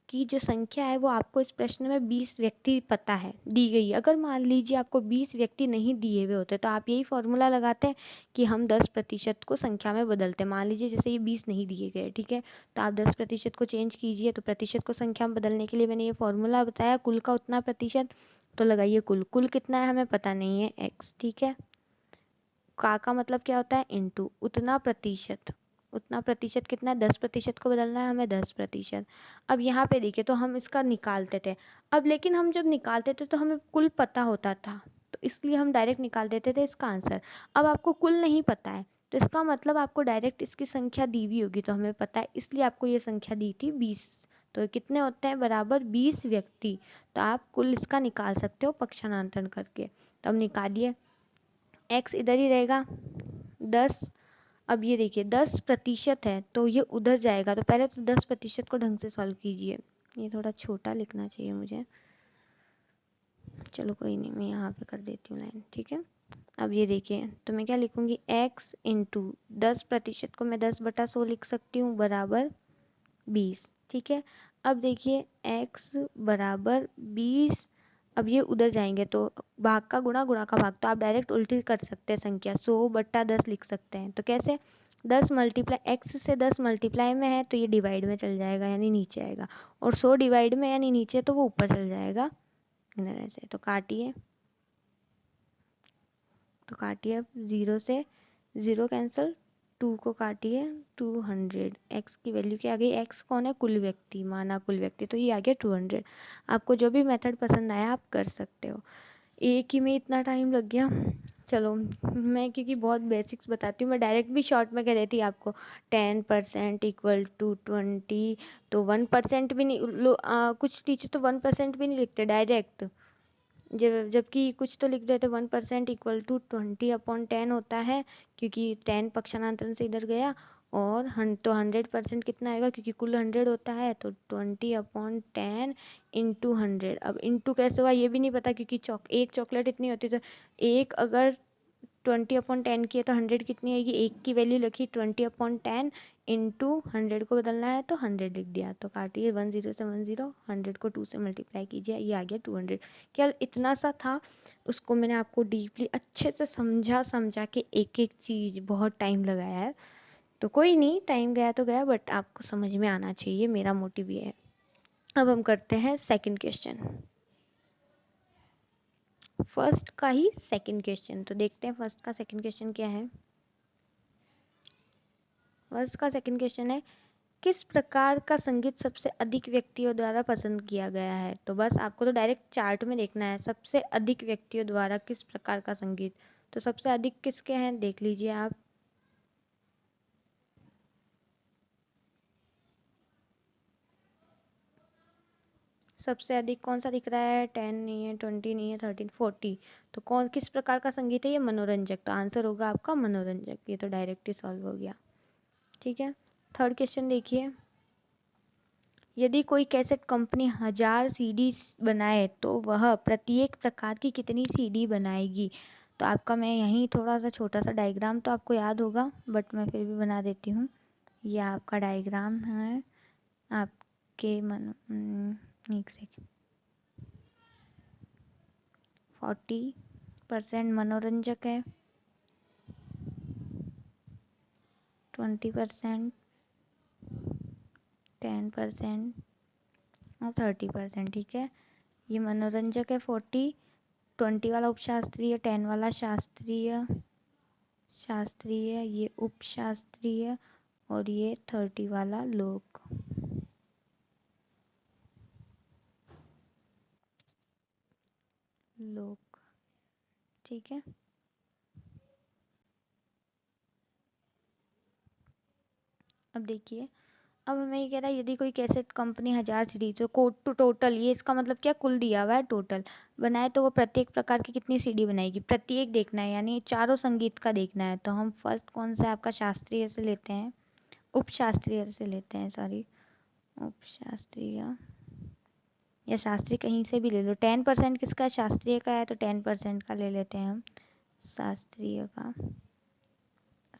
की जो संख्या है वो आपको इस प्रश्न में 20 व्यक्ति पता है, दी गई है। अगर मान लीजिए आपको 20 व्यक्ति नहीं दिए हुए होते तो आप यही फॉर्मूला लगाते हैं कि हम 10% को संख्या में बदलते हैं। मान लीजिए जैसे ये 20 नहीं दिए गए, ठीक है, तो आप 10% को चेंज कीजिए, तो प्रतिशत को संख्या में बदलने के लिए मैंने ये फॉर्मूला बताया, कुल का उतना प्रतिशत। तो लगाइए कुल कितना है हमें पता नहीं है, एक्स, ठीक है। का मतलब क्या होता है, इंटू उतना प्रतिशत। उतना प्रतिशत कितना है, 10% को बदलना है हमें, 10%। अब यहाँ पे देखिए, तो हम इसका निकालते थे। अब लेकिन हम जब निकालते थे तो हमें कुल पता होता था, तो इसलिए हम डायरेक्ट निकाल देते थे इसका आंसर। अब आपको कुल नहीं पता है तो इसका मतलब आपको डायरेक्ट इसकी संख्या दी हुई होगी, तो हमें पता है इसलिए आपको ये संख्या दी थी 20। तो कितने होते हैं, बराबर 20 व्यक्ति। तो आप कुल इसका निकाल सकते हो पक्षांतरण करके। तो अब निकालिए, एक्स इधर ही रहेगा 10। अब ये देखिए 10% है तो ये उधर जाएगा, तो पहले तो 10% को ढंग से सॉल्व कीजिए। ये थोड़ा छोटा लिखना चाहिए मुझे, चलो कोई नहीं, मैं यहाँ पे कर देती हूँ लाइन, ठीक है। अब ये देखिए, तो मैं क्या लिखूँगी, x इंटू 10% को मैं 10/100 लिख सकती हूँ बराबर 20, ठीक है। अब देखिए x बराबर 20, अब ये उधर जाएंगे तो भाग का गुणा, गुणा का भाग, तो आप डायरेक्ट उल्टी कर सकते हैं संख्या, 100/10 लिख सकते हैं। तो कैसे, 10 मल्टीप्लाई, x से 10 मल्टीप्लाई में है तो ये डिवाइड में चल जाएगा यानी नीचे आएगा, और 100 डिवाइड में यानी नीचे, तो वो ऊपर चल जाएगा इधर ऐसे। तो काटिए, तो काटिए, अब 0 से 0 कैंसिल, 2 को काटिए, 200, x की वैल्यू क्या आ गई, x कौन है, कुल व्यक्ति, माना कुल व्यक्ति, तो ये आ गया 200। आपको जो भी मेथड पसंद आया आप कर सकते हो। एक ही में इतना टाइम लग गया। चलो मैं क्योंकि बहुत बेसिक्स बताती हूँ, मैं डायरेक्ट भी शॉर्ट में कह देती आपको 10% इक्वल टू 20, तो 1% भी नहीं कुछ टीचर तो 1% भी नहीं लिखते डायरेक्ट, जबकि कुछ तो लिख देते 1% इक्वल टू 20/10 होता है, क्योंकि 10 पक्षांतरण से इधर गया, और तो 100% कितना आएगा, क्योंकि कुल 100 होता है, तो 20/10 इंटू 100। अब इंटू कैसे हुआ ये भी नहीं पता, क्योंकि एक चॉकलेट इतनी होती, तो एक अगर 20/10 की है तो 100 कितनी आएगी, एक की वैल्यू लिखी 20/10 इंटू 100 को बदलना है तो 100 लिख दिया, तो काटिए 10 से 10, 100 को 2 से मल्टीप्लाई कीजिए, ये आ गया 200। क्या इतना सा था, उसको मैंने आपको डीपली अच्छे से समझा के एक एक चीज़ बहुत टाइम लगाया है, तो कोई नहीं, टाइम गया तो गया, बट आपको समझ में आना चाहिए, मेरा मोटिव ये है। अब हम करते हैं सेकंड क्वेश्चन, फर्स्ट का ही सेकंड क्वेश्चन, तो देखते हैं फर्स्ट का सेकंड क्वेश्चन क्या है। फर्स्ट का सेकंड क्वेश्चन है, किस प्रकार का संगीत सबसे अधिक व्यक्तियों द्वारा पसंद किया गया है। तो बस आपको तो डायरेक्ट चार्ट में देखना है, सबसे अधिक व्यक्तियों द्वारा किस प्रकार का संगीत, तो सबसे अधिक किसके हैं देख लीजिए आप। सबसे अधिक कौन सा दिख रहा है, 10 नहीं है, 20 नहीं है, 13, 40, तो कौन किस प्रकार का संगीत है, ये मनोरंजक, तो आंसर होगा आपका मनोरंजक, ये तो डायरेक्ट ही सॉल्व हो गया, ठीक है। थर्ड क्वेश्चन देखिए, यदि कोई कैसेट कंपनी 1000 सीडी बनाए तो वह प्रत्येक प्रकार की कितनी सीडी बनाएगी। तो आपका मैं यहीं थोड़ा सा छोटा सा डायग्राम तो आपको याद होगा, बट मैं फिर भी बना देती हूँ। ये आपका डायग्राम है, आपके मन, एक सेकेंड, 40% मनोरंजक है, 20%, 10% और 30%, ठीक है। ये मनोरंजक है 40, 20 वाला उपशास्त्रीय, 10 वाला शास्त्रीय, शास्त्रीय, ये उपशास्त्रीय, और ये 30 वाला लोक, लोक, ठीक है। अब देखिए, अब हमें ये कह रहा है यदि कोई कैसेट कंपनी 1000 सीडी, तो कोट टू टोटल, ये इसका मतलब क्या, कुल दिया हुआ है टोटल बनाए, तो वो प्रत्येक प्रकार की कितनी सीडी बनाएगी, प्रत्येक देखना है, यानी चारों संगीत का देखना है। तो हम फर्स्ट कौन सा आपका शास्त्रीय से लेते हैं, उपशास्त्रीय से लेते हैं, सॉरी, उपशास्त्रीय या शास्त्रीय, कहीं से भी ले लो। 10% किसका शास्त्रीय का है, तो 10% का ले लेते हैं हम शास्त्रीय का।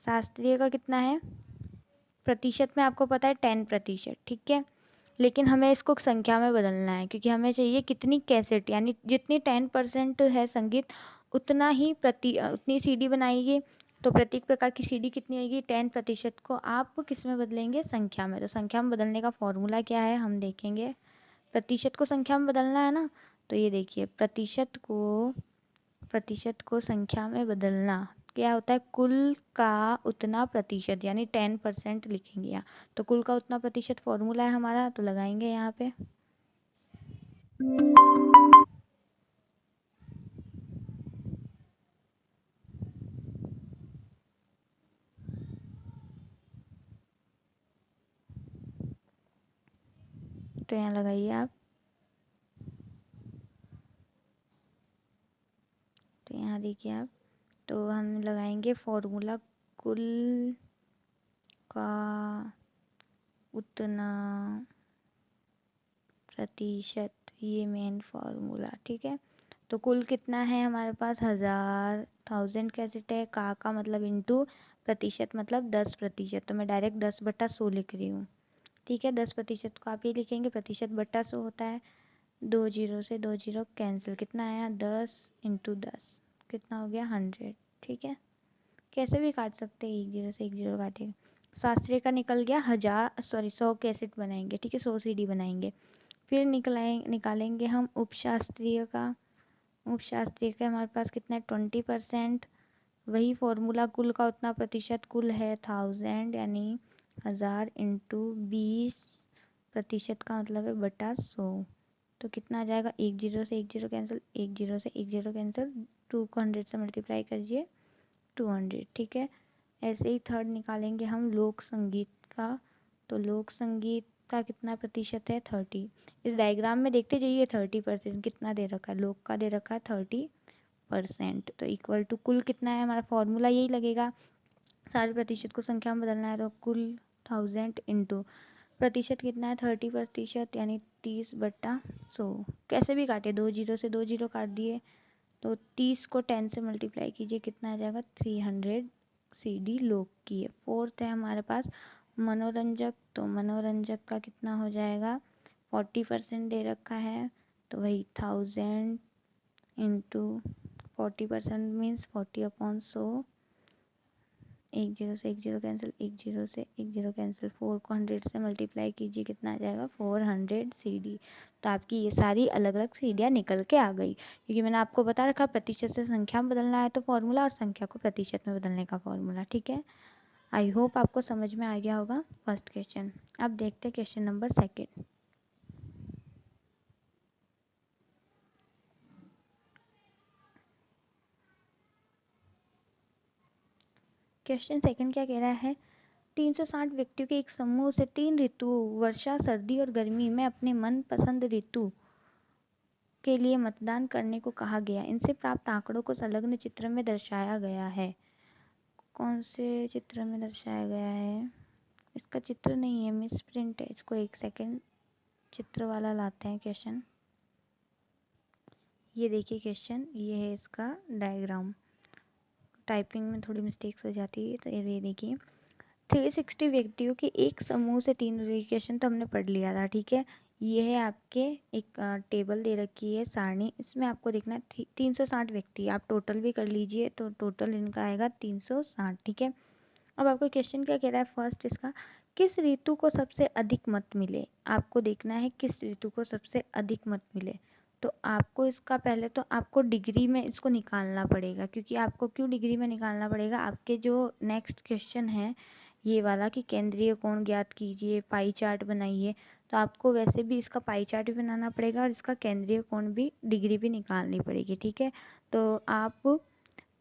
शास्त्रीय का कितना है प्रतिशत में, आपको पता है 10%, ठीक है। लेकिन हमें इसको संख्या में बदलना है, क्योंकि हमें चाहिए कितनी कैसेट, यानी जितनी 10% है संगीत, उतना ही उतनी सीडी बनाइए, तो प्रत्येक प्रकार की सीडी कितनी होगी, 10% को आप किस में बदलेंगे, संख्या में। तो संख्या में बदलने का फॉर्मूला क्या है हम देखेंगे, प्रतिशत को संख्या में बदलना है ना, तो ये देखिए, प्रतिशत को संख्या में बदलना क्या होता है, कुल का उतना प्रतिशत, यानी 10% लिखेंगे यहाँ, तो कुल का उतना प्रतिशत फॉर्मूला है हमारा, तो लगाएंगे यहाँ पे। तो यहाँ लगाइए आप, तो यहाँ देखिए आप, तो हम लगाएंगे फॉर्मूला, कुल का उतना प्रतिशत, ये मेन फॉर्मूला, ठीक है। तो कुल कितना है हमारे पास 1000, 1000 कैसे है, का मतलब इंटू प्रतिशत मतलब 10%, तो मैं डायरेक्ट 10/100 लिख रही हूँ। ठीक है, 10% को आप ये लिखेंगे, प्रतिशत बट्टा 100 होता है। 2 जीरो से 2 जीरो कैंसिल, कितना आया 10 इंटू 10 कितना हो गया 100। ठीक है, कैसे भी काट सकते हैं, 1 जीरो से 1 जीरो काटेगा। शास्त्रीय का निकल गया 100 कैसेट बनाएंगे। ठीक है, 100 CD बनाएंगे। फिर निकालेंगे हम उपशास्त्रीय का। उपशास्त्रीय का हमारे पास कितना है 20%। वही फॉर्मूला, कुल का उतना प्रतिशत, कुल है 1000 यानी 1000 इंटू 20% का मतलब है बटा 100। तो कितना आ जाएगा, 1 जीरो से 1 जीरो कैंसिल, 1 जीरो से 1 जीरो कैंसिल, 2 को 100 से मल्टीप्लाई करिए 200। ठीक है, ऐसे ही थर्ड निकालेंगे हम लोक संगीत का। तो लोक संगीत का कितना प्रतिशत है 30। इस डायग्राम में देखते जाइए 30% कितना दे रखा है, लोक का दे रखा है 30%। तो इक्वल टू कुल कितना है, हमारा फॉर्मूला यही लगेगा, सारे प्रतिशत को संख्या में बदलना है, तो कुल 1000 इंटू प्रतिशत कितना है 30% यानी 30/100। कैसे भी काटे, 2 जीरो से 2 जीरो काट दिए, तो 30 को 10 से मल्टीप्लाई कीजिए, कितना आ जाएगा 300 CD लोक की है। फोर्थ है हमारे पास मनोरंजक। तो मनोरंजक का कितना हो जाएगा, 40% दे रखा है, तो वही 1000 इंटू 40% मीन्स 40/100। 1 जीरो से 1 जीरो कैंसिल, 1 जीरो से 1 जीरो कैंसिल, 4 को 100 से मल्टीप्लाई कीजिए, कितना आ जाएगा 400 CD। तो आपकी ये सारी अलग अलग सीढ़ियाँ निकल के आ गई, क्योंकि मैंने आपको बता रखा प्रतिशत से संख्या में बदलना है तो फॉर्मूला, और संख्या को प्रतिशत में बदलने का फॉर्मूला। ठीक है, आई होप आपको समझ में आ गया होगा फर्स्ट क्वेश्चन। अब देखते हैं question number second. Question second क्या कह रहा है, 360 व्यक्तियों के एक समूह से 3 ऋतुओं वर्षा, सर्दी और गर्मी में अपने मनपसंद ऋतु के लिए मतदान करने को कहा गया। इनसे प्राप्त आंकड़ों को संलग्न चित्र में दर्शाया गया है। कौन से चित्र में दर्शाया गया है, इसका चित्र नहीं है, मिस प्रिंट है, इसको एक सेकंड चित्र वाला लाते हैं क्वेश्चन। ये देखिए क्वेश्चन, ये है इसका डायग्राम, टाइपिंग में थोड़ी मिस्टेक्स हो जाती है, तो ये देखिए 360 व्यक्तियों के एक समूह से 3 क्वेश्चन तो हमने पढ़ लिया था। ठीक है, ये है आपके एक टेबल दे रखी है सारणी, इसमें आपको देखना है 360 व्यक्ति, आप टोटल भी कर लीजिए, तो टोटल इनका आएगा 360। ठीक है, अब आपको क्वेश्चन क्या कह रहा है, फर्स्ट इसका, किस ऋतु को सबसे अधिक मत मिले। आपको देखना है किस ऋतु को सबसे अधिक मत मिले, तो आपको इसका पहले तो आपको डिग्री में इसको निकालना पड़ेगा, क्योंकि आपको क्यों डिग्री में निकालना पड़ेगा, आपके जो नेक्स्ट क्वेश्चन है ये वाला कि केंद्रीय कोण ज्ञात कीजिए, पाई चार्ट बनाइए, तो आपको वैसे भी इसका पाई चार्ट भी बनाना पड़ेगा और इसका केंद्रीय कोण भी डिग्री भी निकालनी पड़ेगी। ठीक है, तो आप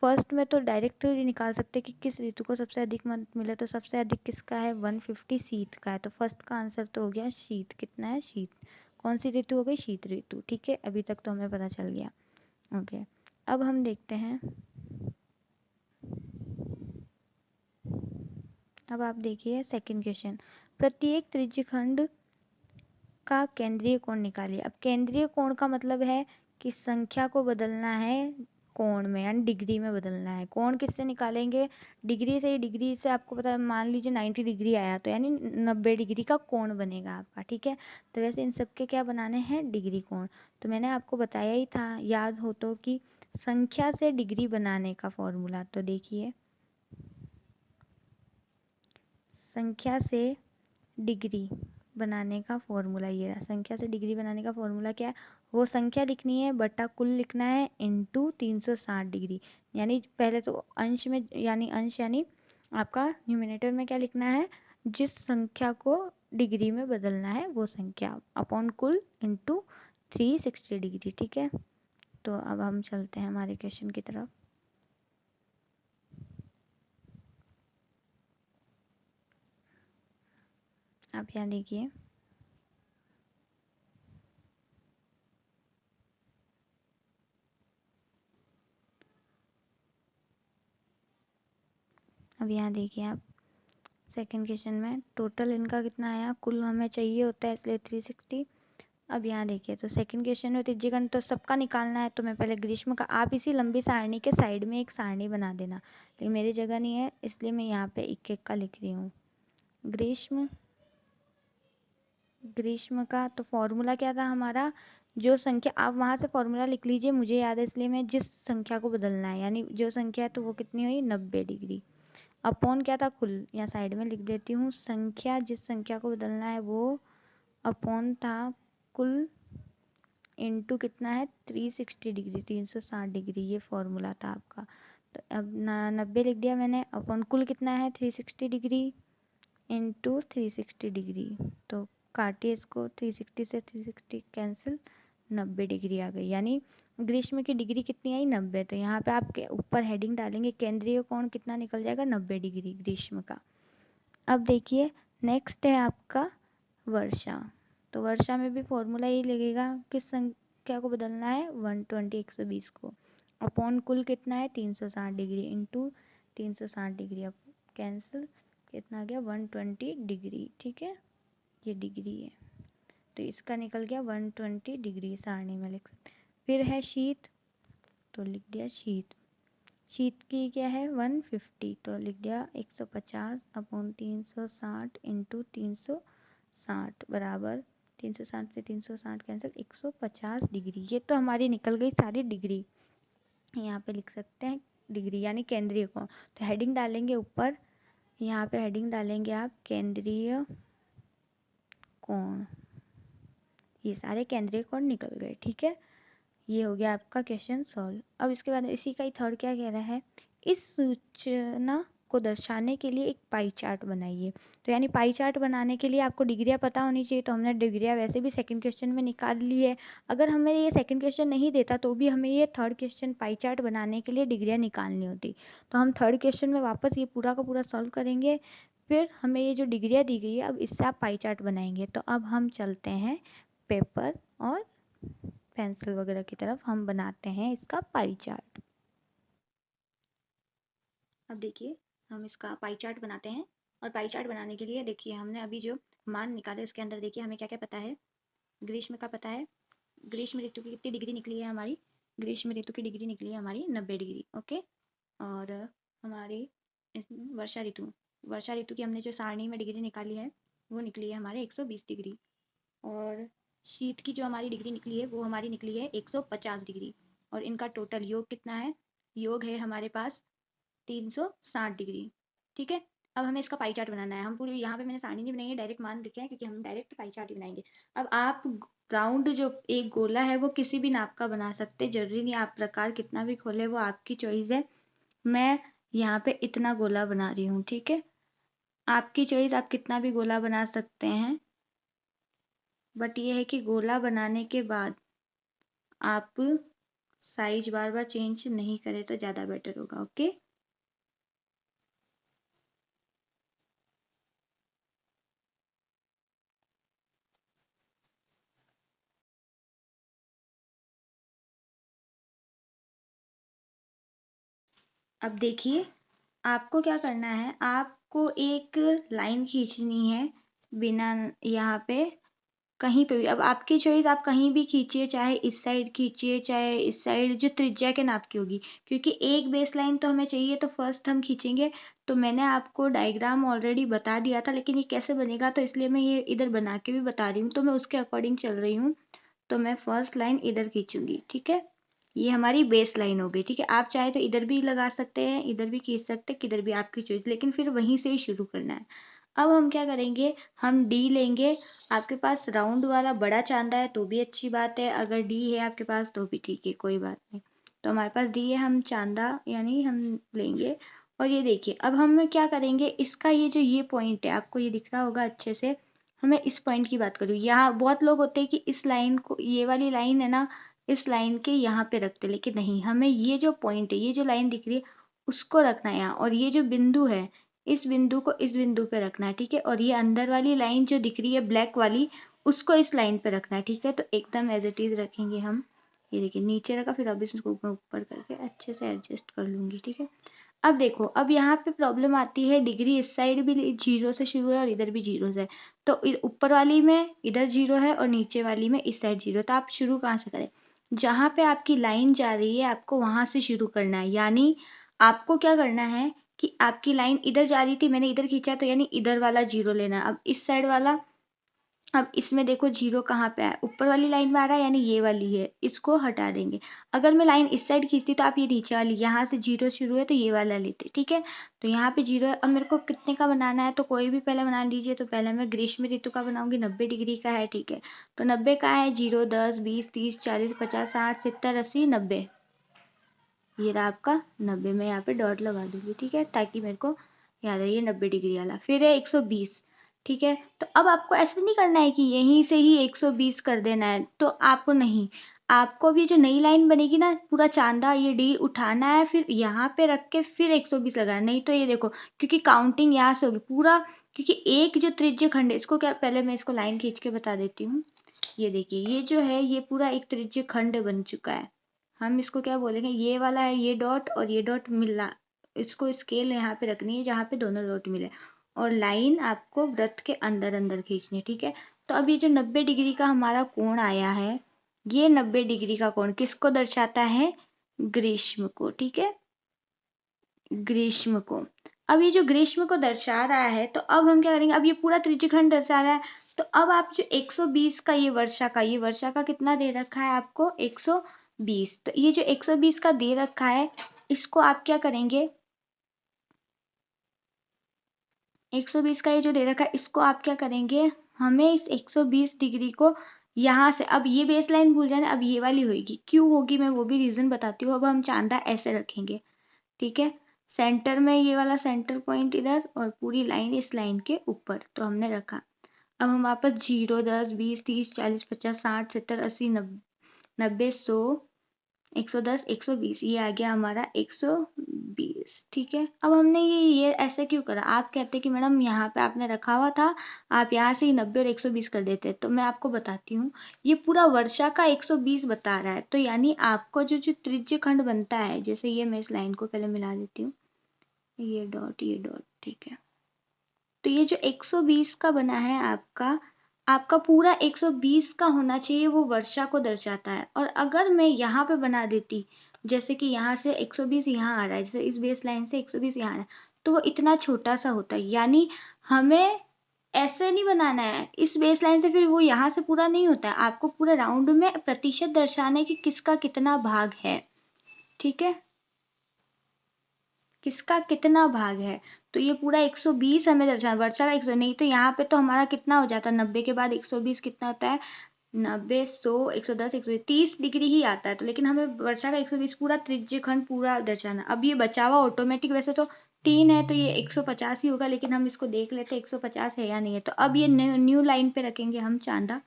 फर्स्ट में तो डायरेक्ट निकाल सकते हैं कि किस ऋतु को सबसे अधिक मत मिले, तो सबसे अधिक किसका है 150 शीत का है, तो फर्स्ट का आंसर तो हो गया शीत। कितना है शीत, कौन सी ऋतु हो गई, शीत ऋतु। ठीक है, अभी तक तो हमें पता चल गया। ओके, अब हम देखते हैं, अब आप देखिए सेकंड क्वेश्चन, प्रत्येक त्रिज्यखंड का केंद्रीय कोण निकालिए। अब केंद्रीय कोण का मतलब है कि संख्या को बदलना है कोण में, यानी डिग्री में बदलना है। कोण किससे निकालेंगे, डिग्री से ही। डिग्री से आपको पता है, मान लीजिए 90 डिग्री आया तो यानी 90 डिग्री का कोण बनेगा आपका। ठीक है, तो वैसे इन सब के क्या बनाने हैं, डिग्री कोण। तो मैंने आपको बताया ही था, याद हो तो, कि संख्या से डिग्री बनाने का फॉर्मूला। तो देखिए, संख्या से डिग्री बनाने का फॉर्मूला ये रहा। संख्या से डिग्री बनाने का फॉर्मूला क्या है, वो संख्या लिखनी है बटा कुल लिखना है इंटू 360 डिग्री। यानी पहले तो अंश में, यानी अंश यानी आपका न्यूमिनेटर में क्या लिखना है, जिस संख्या को डिग्री में बदलना है वो संख्या अपॉन कुल इंटू 360 डिग्री। ठीक है, तो अब हम चलते हैं हमारे क्वेश्चन की तरफ। आप यहाँ देखिए, अब यहाँ देखिए आप सेकेंड क्वेश्चन में टोटल इनका कितना आया, कुल हमें चाहिए होता है इसलिए 360, अब यहाँ देखिए, तो सेकंड क्वेश्चन में त्रिज्यीय घन तो सबका निकालना है, तो मैं पहले ग्रीष्म का, आप इसी लंबी सारणी के साइड में एक सारणी बना देना, लेकिन मेरी जगह नहीं है इसलिए मैं यहाँ पे एक एक का लिख रही हूँ। ग्रीष्म का तो फॉर्मूला क्या था हमारा, जो संख्या, आप वहाँ से फॉर्मूला लिख लीजिए, मुझे याद है इसलिए मैं जिस संख्या को बदलना है, यानी जो संख्या है तो वो कितनी हुई 90 डिग्री, अपॉन क्या था कुल, यहाँ साइड में लिख देती हूँ, संख्या जिस संख्या को बदलना है वो अपॉन था कुल इनटू कितना है 360 डिग्री, 360 डिग्री, ये फॉर्मूला था आपका। तो अब 90 लिख दिया मैंने, अपॉन कुल कितना है 360 डिग्री इंटू 360 डिग्री, तो काटिए इसको, 360 से 360 कैंसिल, 90 डिग्री आ गई, यानी ग्रीष्म की डिग्री कितनी आई 90। तो यहाँ पे आप ऊपर हेडिंग डालेंगे केंद्रीय कोण कितना निकल जाएगा 90 डिग्री ग्रीष्म का। अब देखिए नेक्स्ट है आपका वर्षा, तो वर्षा में भी फॉर्मूला यही लगेगा, किस संख्या को बदलना है 120 120 को, अपॉन कुल कितना है 360 डिग्री इंटू 360 डिग्री, अब कैंसिल, कितना आ गया 120 डिग्री, ठीक है, ये डिग्री है, तो इसका निकल गया 120 डिग्री सारणी में लिख सकते। फिर है शीत, तो लिख दिया शीत, शीत की क्या है 150, तो लिख दिया 150 अपॉन 360 इंटू 360 बराबर 360 से 360 कैंसिल 150 डिग्री, ये तो हमारी निकल गई सारी डिग्री, यहाँ पे लिख सकते हैं डिग्री यानी केंद्रीय कोण। तो हेडिंग डालेंगे ऊपर, यहाँ पे हेडिंग डालेंगे आप केंद्रीय कोण, ये सारे केंद्रीय कोण निकल गए, ठीक है, ये हो गया आपका क्वेश्चन सॉल्व। अब इसके बाद इसी का ही थर्ड क्या कह रहा है, इस सूचना को दर्शाने के लिए एक पाई चार्ट बनाइए। तो यानी पाई चार्ट बनाने के लिए आपको डिग्रियां पता होनी चाहिए, तो हमने डिग्रियां वैसे भी सेकंड क्वेश्चन में निकाल ली है, अगर हमें ये सेकंड क्वेश्चन नहीं देता तो भी हमें ये थर्ड क्वेश्चन पाई चार्ट बनाने के लिए डिग्रियां निकालनी होती, तो हम थर्ड क्वेश्चन में वापस ये पूरा का पूरा सॉल्व करेंगे, फिर हमें ये जो डिग्रियां दी गई है अब इससे आप पाई चार्ट बनाएंगे। तो अब हम चलते हैं पेपर और पेंसिल वगैरह की तरफ, हम बनाते हैं इसका पाई चार्ट। अब देखिए हम इसका पाई चार्ट बनाते हैं, और पाई चार्ट बनाने के लिए देखिए हमने अभी जो मान निकाले उसके अंदर देखिए हमें क्या क्या पता है, ग्रीष्म का पता है, ग्रीष्म ऋतु की कितनी डिग्री निकली है हमारी, ग्रीष्म ऋतु की डिग्री निकली है हमारी 90 डिग्री, ओके। और हमारी वर्षा ऋतु की हमने जो सारणी में डिग्री निकाली है वो निकली है हमारे 120 डिग्री, और शीत की जो हमारी डिग्री निकली है वो हमारी निकली है 150 डिग्री, और इनका टोटल योग कितना है, योग है हमारे पास 360 डिग्री, ठीक है। अब हमें इसका पाई चार्ट बनाना है, हम पूरी यहाँ पे मैंने सारणी नहीं बनाई है, डायरेक्ट मान लिखे हैं क्योंकि हम डायरेक्ट पाई चार्ट ही बनाएंगे। अब आप राउंड जो एक गोला है वो किसी भी नाप का बना सकते, जरूरी नहीं आप प्रकार कितना भी खोले, वो आपकी चॉइस है। मैं यहाँ पे इतना गोला बना रही हूँ, ठीक है, आपकी चॉइस, आप कितना भी गोला बना सकते हैं, बट ये है कि गोला बनाने के बाद आप साइज बार बार चेंज नहीं करें तो ज़्यादा बेटर होगा, ओके। अब देखिए आपको क्या करना है, आपको एक लाइन खींचनी है बिना यहाँ पे कहीं पे भी, अब आपकी चॉइस, आप कहीं भी खींचिए, चाहे इस साइड खींचिए चाहे इस साइड, जो त्रिज्या के नाप की होगी, क्योंकि एक बेस लाइन तो हमें चाहिए, तो फर्स्ट हम खींचेंगे। तो मैंने आपको डायग्राम ऑलरेडी बता दिया था, लेकिन ये कैसे बनेगा तो इसलिए मैं ये इधर बना के भी बता रही हूँ, तो मैं उसके अकॉर्डिंग चल रही हूँ। तो मैं फर्स्ट लाइन इधर खींचूंगी, ठीक है, ये हमारी बेस लाइन हो गई, ठीक है। आप चाहे तो इधर भी लगा सकते हैं, इधर भी खींच सकते हैं, किधर भी, आपकी चॉइस, लेकिन फिर वहीं से ही शुरू करना है। अब हम क्या करेंगे, हम डी लेंगे, आपके पास राउंड वाला बड़ा चांदा है तो भी अच्छी बात है, अगर डी है आपके पास तो भी ठीक है, कोई बात नहीं। तो हमारे पास डी है, हम चांदा यानी हम लेंगे, और ये देखिए अब हम क्या करेंगे, इसका ये जो ये पॉइंट है आपको ये दिख रहा होगा अच्छे से, हमें इस पॉइंट की बात करूँ, यहाँ बहुत लोग होते हैं कि इस लाइन को, ये वाली लाइन है ना, इस लाइन के यहाँ पे रखते, लेकिन नहीं, हमें ये जो पॉइंट है, ये जो लाइन दिख रही है उसको रखना है यहाँ, और ये जो बिंदु है इस बिंदु को इस बिंदु पे रखना है, ठीक है, और ये अंदर वाली लाइन जो दिख रही है ब्लैक वाली उसको इस लाइन पे रखना है, ठीक है। तो एकदम एज इट इज रखेंगे हम, ये देखिए नीचे रखा, फिर अब इसको ऊपर करके अच्छे से एडजस्ट कर लूंगी, ठीक है। अब देखो, अब यहाँ पे प्रॉब्लम आती है, डिग्री इस साइड भी 0 से शुरू है और इधर भी 0 से है, तो ऊपर वाली में इधर 0 है और नीचे वाली में इस साइड 0, तो आप शुरू कहाँ से करें? जहाँ पे आपकी लाइन जा रही है आपको वहां से शुरू करना है। यानी आपको क्या करना है कि आपकी लाइन इधर जा रही थी, मैंने इधर खींचा, तो यानी इधर वाला 0 लेना है। अब इस साइड वाला, अब इसमें देखो 0 कहाँ पे है, ऊपर वाली लाइन में आ रहा है, यानी ये वाली है, इसको हटा देंगे। अगर मैं लाइन इस साइड खींचती तो आप ये नीचे वाली, यहाँ से 0 शुरू है तो ये वाला लेते, ठीक है। तो यहाँ पे 0 है। अब मेरे को कितने का बनाना है, तो कोई भी पहले बना लीजिए। तो पहले मैं ग्रीष्म ऋतु का बनाऊंगी, 90 डिग्री का है, ठीक है। तो 90 का है, 0, 10, 20, 30, 40, 50, 60, 70, 80, 90, ये रहा आपका 90। मैं यहाँ पे डॉट लगा दूंगी, ठीक है, ताकि मेरे को याद है ये 90 डिग्री वाला। फिर है 120, ठीक है। तो अब आपको ऐसे नहीं करना है कि यहीं से ही 120 कर देना है, तो आपको नहीं, आपको भी जो नई लाइन बनेगी ना, पूरा चांदा ये डी उठाना है, फिर यहाँ पे रख के फिर 120 लगाना। नहीं तो ये देखो, क्योंकि काउंटिंग यहाँ से होगी पूरा, क्योंकि एक जो त्रिज्य खंड है, इसको क्या, पहले मैं इसको लाइन खींच के बता देती हूँ। ये देखिए, ये जो है ये पूरा एक त्रिज्य खंड बन चुका है। हम इसको क्या बोलेंगे, ये वाला है ये डॉट और ये डॉट मिला, इसको स्केल यहाँ पे रखनी है जहाँ पे दोनों डॉट मिले, और लाइन आपको वृत्त के अंदर अंदर खींचनी है, ठीक है। तो अब ये जो 90 डिग्री का हमारा कोण आया है, ये 90 डिग्री का कोण किसको दर्शाता है? ग्रीष्म को, ठीक है, ग्रीष्म को। अब ये जो ग्रीष्म को दर्शा रहा है, तो अब हम क्या करेंगे, अब ये पूरा त्रिज्यखंड दर्शा रहा है, तो अब आप जो 120 का, ये वर्षा का, ये वर्षा का कितना दे रखा है आपको? 120। तो ये जो 120 का दे रखा है, इसको आप क्या करेंगे, 120 का ये जो दे रखा है, इसको आप क्या करेंगे, हमें इस 120 डिग्री को यहाँ से, अब ये बेस लाइन भूल जाना, अब ये वाली होगी, क्यों होगी मैं वो भी रीजन बताती हूँ। अब हम चांदा ऐसे रखेंगे, ठीक है, सेंटर में ये वाला सेंटर पॉइंट इधर, और पूरी लाइन इस लाइन के ऊपर, तो हमने रखा। अब हम वापस 0, 10, 20, 30, 40, 50, 60, 70, 80, 90, 100, 110, 120, ये आ गया हमारा 120, ठीक है। अब हमने ये ऐसे क्यों करा, आप कहते कि मैडम यहाँ पे आपने रखा हुआ था, आप यहाँ से ही 90 और 120 कर देते, तो मैं आपको बताती हूँ, ये पूरा वर्षा का 120 बता रहा है, तो यानी आपको जो जो त्रिज्य खंड बनता है, जैसे ये मैं इस लाइन को पहले मिला देती हूँ, ये डॉट, ठीक है। तो ये जो 120 का बना है आपका, आपका पूरा 120 का होना चाहिए, वो वर्षा को दर्शाता है। और अगर मैं यहाँ पे बना देती, जैसे कि यहाँ से 120 यहाँ आ रहा है, जैसे इस बेस लाइन से 120 यहाँ आ रहा है, तो वो इतना छोटा सा होता है। यानी हमें ऐसे नहीं बनाना है, इस बेस लाइन से फिर वो यहाँ से पूरा नहीं होता है, आपको पूरा राउंड में प्रतिशत दर्शाना है कि किसका कितना भाग है, ठीक है, किसका कितना भाग है। तो ये पूरा 120 हमें दर्शाना, वर्षा का 100, नहीं तो यहाँ पे तो हमारा कितना हो जाता है, 90 के बाद 120 कितना होता है, 90, 100, 110, 130 डिग्री ही आता है। तो लेकिन हमें वर्षा का 120 पूरा त्रिज्य खंड पूरा दर्शाना। अब ये बचा हुआ ऑटोमेटिक वैसे तो 3 है, तो ये 150 ही होगा, लेकिन हम इसको देख लेते 150 है या नहीं है। तो अब ये न्यू लाइन पे रखेंगे हम चांदा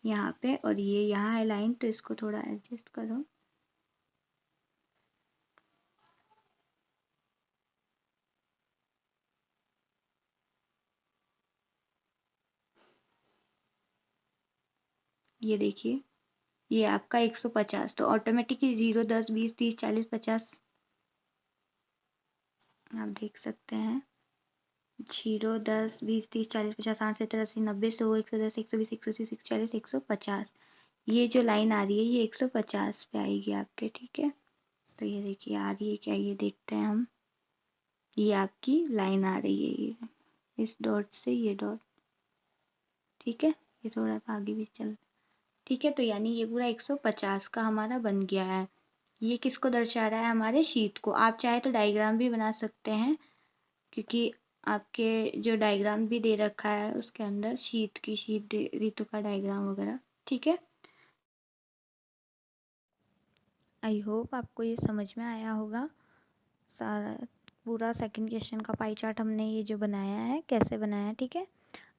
यहाँ पे, और ये यहाँ है लाइन, तो इसको थोड़ा एडजस्ट करो। ये देखिए, ये आपका 150, तो ऑटोमेटिकली 0, 10, 20, 30, 40, 50, आप देख सकते हैं, 0, 10, 20, 30, 40, 50, 60, 70, 80, 90, 100, 110, 120, 130, 140, 150, ये जो लाइन आ रही है ये 150 पे आएगी आपके, ठीक है। तो ये देखिए आ रही है क्या, ये देखते हैं हम, ये आपकी लाइन आ रही है, ये इस डॉट से ये डॉट, ठीक है, ये थोड़ा सा आगे भी चल, ठीक है। तो यानी ये पूरा 150 का हमारा बन गया है। ये किसको दर्शा रहा है, हमारे शीत को। आप चाहे तो डायग्राम भी बना सकते हैं, क्योंकि आपके जो डायग्राम भी दे रखा है उसके अंदर शीत ऋतु का डायग्राम वगैरह, ठीक है। आई होप आपको ये समझ में आया होगा सारा, पूरा सेकंड क्वेश्चन का पाई चार्ट हमने ये जो बनाया है कैसे बनाया है, ठीक है।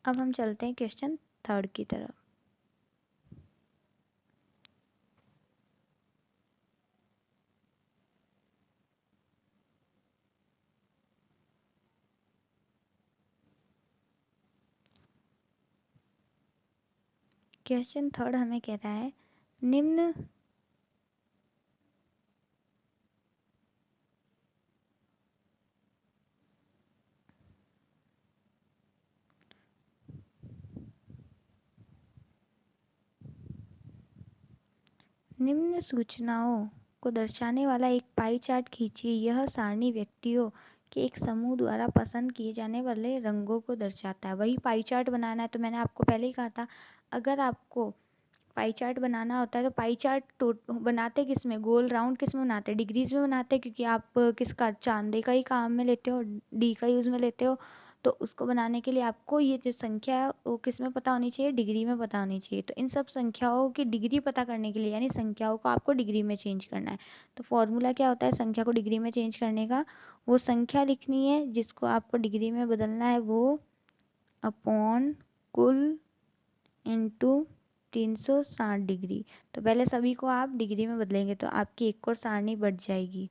अब हम चलते हैं क्वेश्चन थर्ड की तरफ। क्वेश्चन थर्ड हमें कह रहा है, निम्न निम्न सूचनाओं को दर्शाने वाला एक पाई चार्ट खींचिए। यह सारणी व्यक्तियों के एक समूह द्वारा पसंद किए जाने वाले रंगों को दर्शाता है। वही पाई चार्ट बनाना है। तो मैंने आपको पहले ही कहा था, अगर आपको पाई चार्ट बनाना होता है तो पाई चार्ट बनाते किस में, गोल राउंड किस में बनाते हैं, डिग्रीज में बनाते हैं, क्योंकि आप किसका, चांदे का ही काम में लेते हो, डी का यूज़ में लेते हो। तो उसको बनाने के लिए आपको ये जो संख्या है वो किस में पता होनी चाहिए, डिग्री में पता होनी चाहिए। तो इन सब संख्याओं की डिग्री पता करने के लिए, यानी संख्याओं को आपको डिग्री में चेंज करना है। तो फॉर्मूला क्या होता है संख्या को डिग्री में चेंज करने का, वो संख्या लिखनी है जिसको आपको डिग्री में बदलना है, वो अपॉन कुल इंटू 360 डिग्री। तो पहले सभी को आप डिग्री में बदलेंगे तो आपकी एक और सारणी बढ़ जाएगी।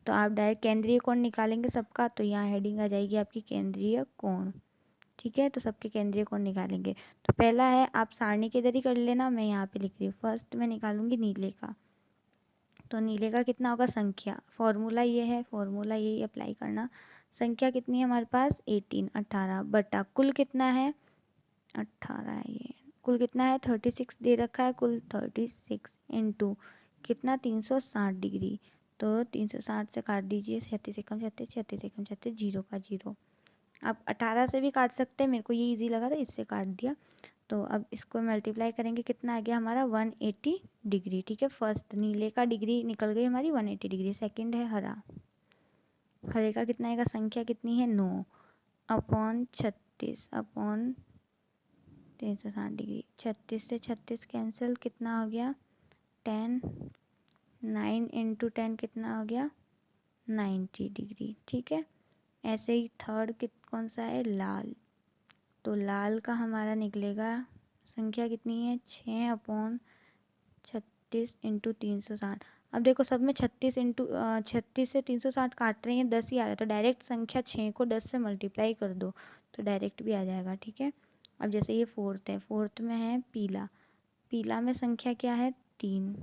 तो आप डायरेक्ट केंद्रीय कोण निकालेंगे सबका, तो यहाँ हेडिंग आ जाएगी आपकी केंद्रीय कोण। ठीक है, तो सबके केंद्रीय कोण निकालेंगे। तो पहला है, आप सारणी के इधर ही कर लेना, मैं यहाँ पे लिख रही हूँ। फर्स्ट में निकालूंगी नीले का। तो नीले का कितना होगा, संख्या, फॉर्मूला ये है, फॉर्मूला यही अप्लाई करना। संख्या कितनी है हमारे पास, 18, 18 बटा कुल कितना है, 18 है ये। कुल कितना है, 36 दे रखा है, कुल 36 इंटू कितना, 360 डिग्री। तो 360 से काट दीजिए, 36 एकम 36, 36 एकम 36, जीरो का जीरो। आप 18 से भी काट सकते हैं, मेरे को ये इजी लगा था इससे काट दिया। तो अब इसको मल्टीप्लाई करेंगे, कितना आ गया हमारा, 180 डिग्री। ठीक है, फर्स्ट नीले का डिग्री निकल गई हमारी 180 डिग्री। सेकंड है हरा, हरे का कितना आएगा, संख्या कितनी है, 9 अपॉन 36 अपॉन 360 डिग्री। 36 से 36 कैंसिल, कितना हो गया, 10, 9 इंटू 10 कितना हो गया, 90 डिग्री। ठीक है, ऐसे ही थर्ड कौन सा है, लाल। तो लाल का हमारा निकलेगा, संख्या कितनी है, 6 अपॉन 36 इंटू 360। अब देखो सब में 36 से 360 काट रहे हैं, 10 ही आ रहा है, तो डायरेक्ट संख्या 6 को 10 से मल्टीप्लाई कर दो तो डायरेक्ट भी आ जाएगा। ठीक है, अब जैसे ये फोर्थ है, फोर्थ में है पीला। पीला में संख्या क्या है, 3।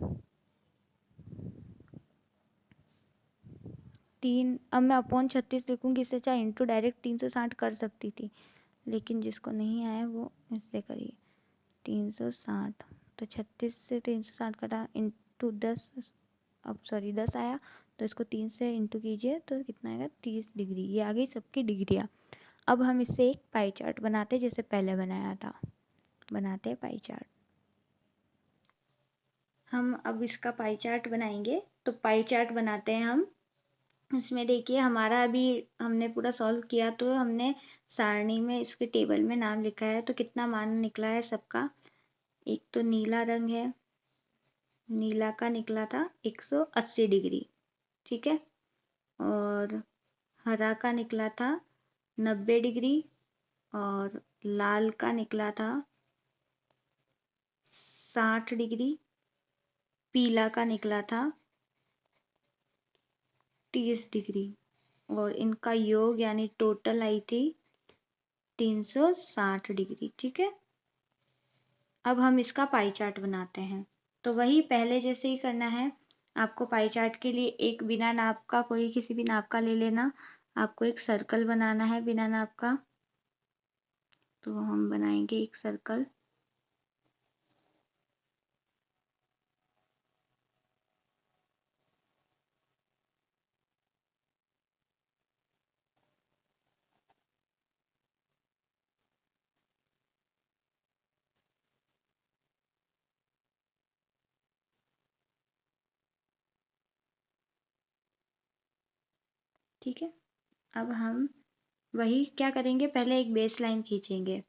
3, अब मैं अपॉन 36 लिखूंगी, इससे चाहे इंटू डायरेक्ट 360 कर सकती थी, लेकिन जिसको नहीं आया वो इससे करिए 360। तो 36 से 360 कटा, इंटू 10, अब सॉरी 10 आया, तो इसको 3 से इंटू कीजिए तो कितना आएगा, 30 डिग्री। ये आ गई सबकी डिग्रियाँ। अब हम इससे एक पाई चार्ट बनाते हैं, जैसे पहले बनाया था, बनाते हैं पाई चार्ट। हम अब इसका पाई चार्ट बनाएंगे, तो पाई चार्ट बनाते हैं हम। इसमें देखिए हमारा अभी हमने पूरा सॉल्व किया, तो हमने सारणी में इसके टेबल में नाम लिखा है, तो कितना मान निकला है सबका। एक तो नीला रंग है, नीला का निकला था 180 डिग्री। ठीक है, और हरा का निकला था 90 डिग्री, और लाल का निकला था 60 डिग्री, पीला का निकला था 30 डिग्री, और इनका योग यानी टोटल आई थी 360 डिग्री। ठीक है, अब हम इसका पाई चार्ट बनाते हैं। तो वही पहले जैसे ही करना है आपको। पाई चार्ट के लिए एक बिना नाप का, कोई किसी भी नाप का ले लेना। आपको एक सर्कल बनाना है बिना नाप का, तो हम बनाएंगे एक सर्कल। ठीक है, अब हम वही क्या करेंगे, पहले एक बेस लाइन खींचेंगे।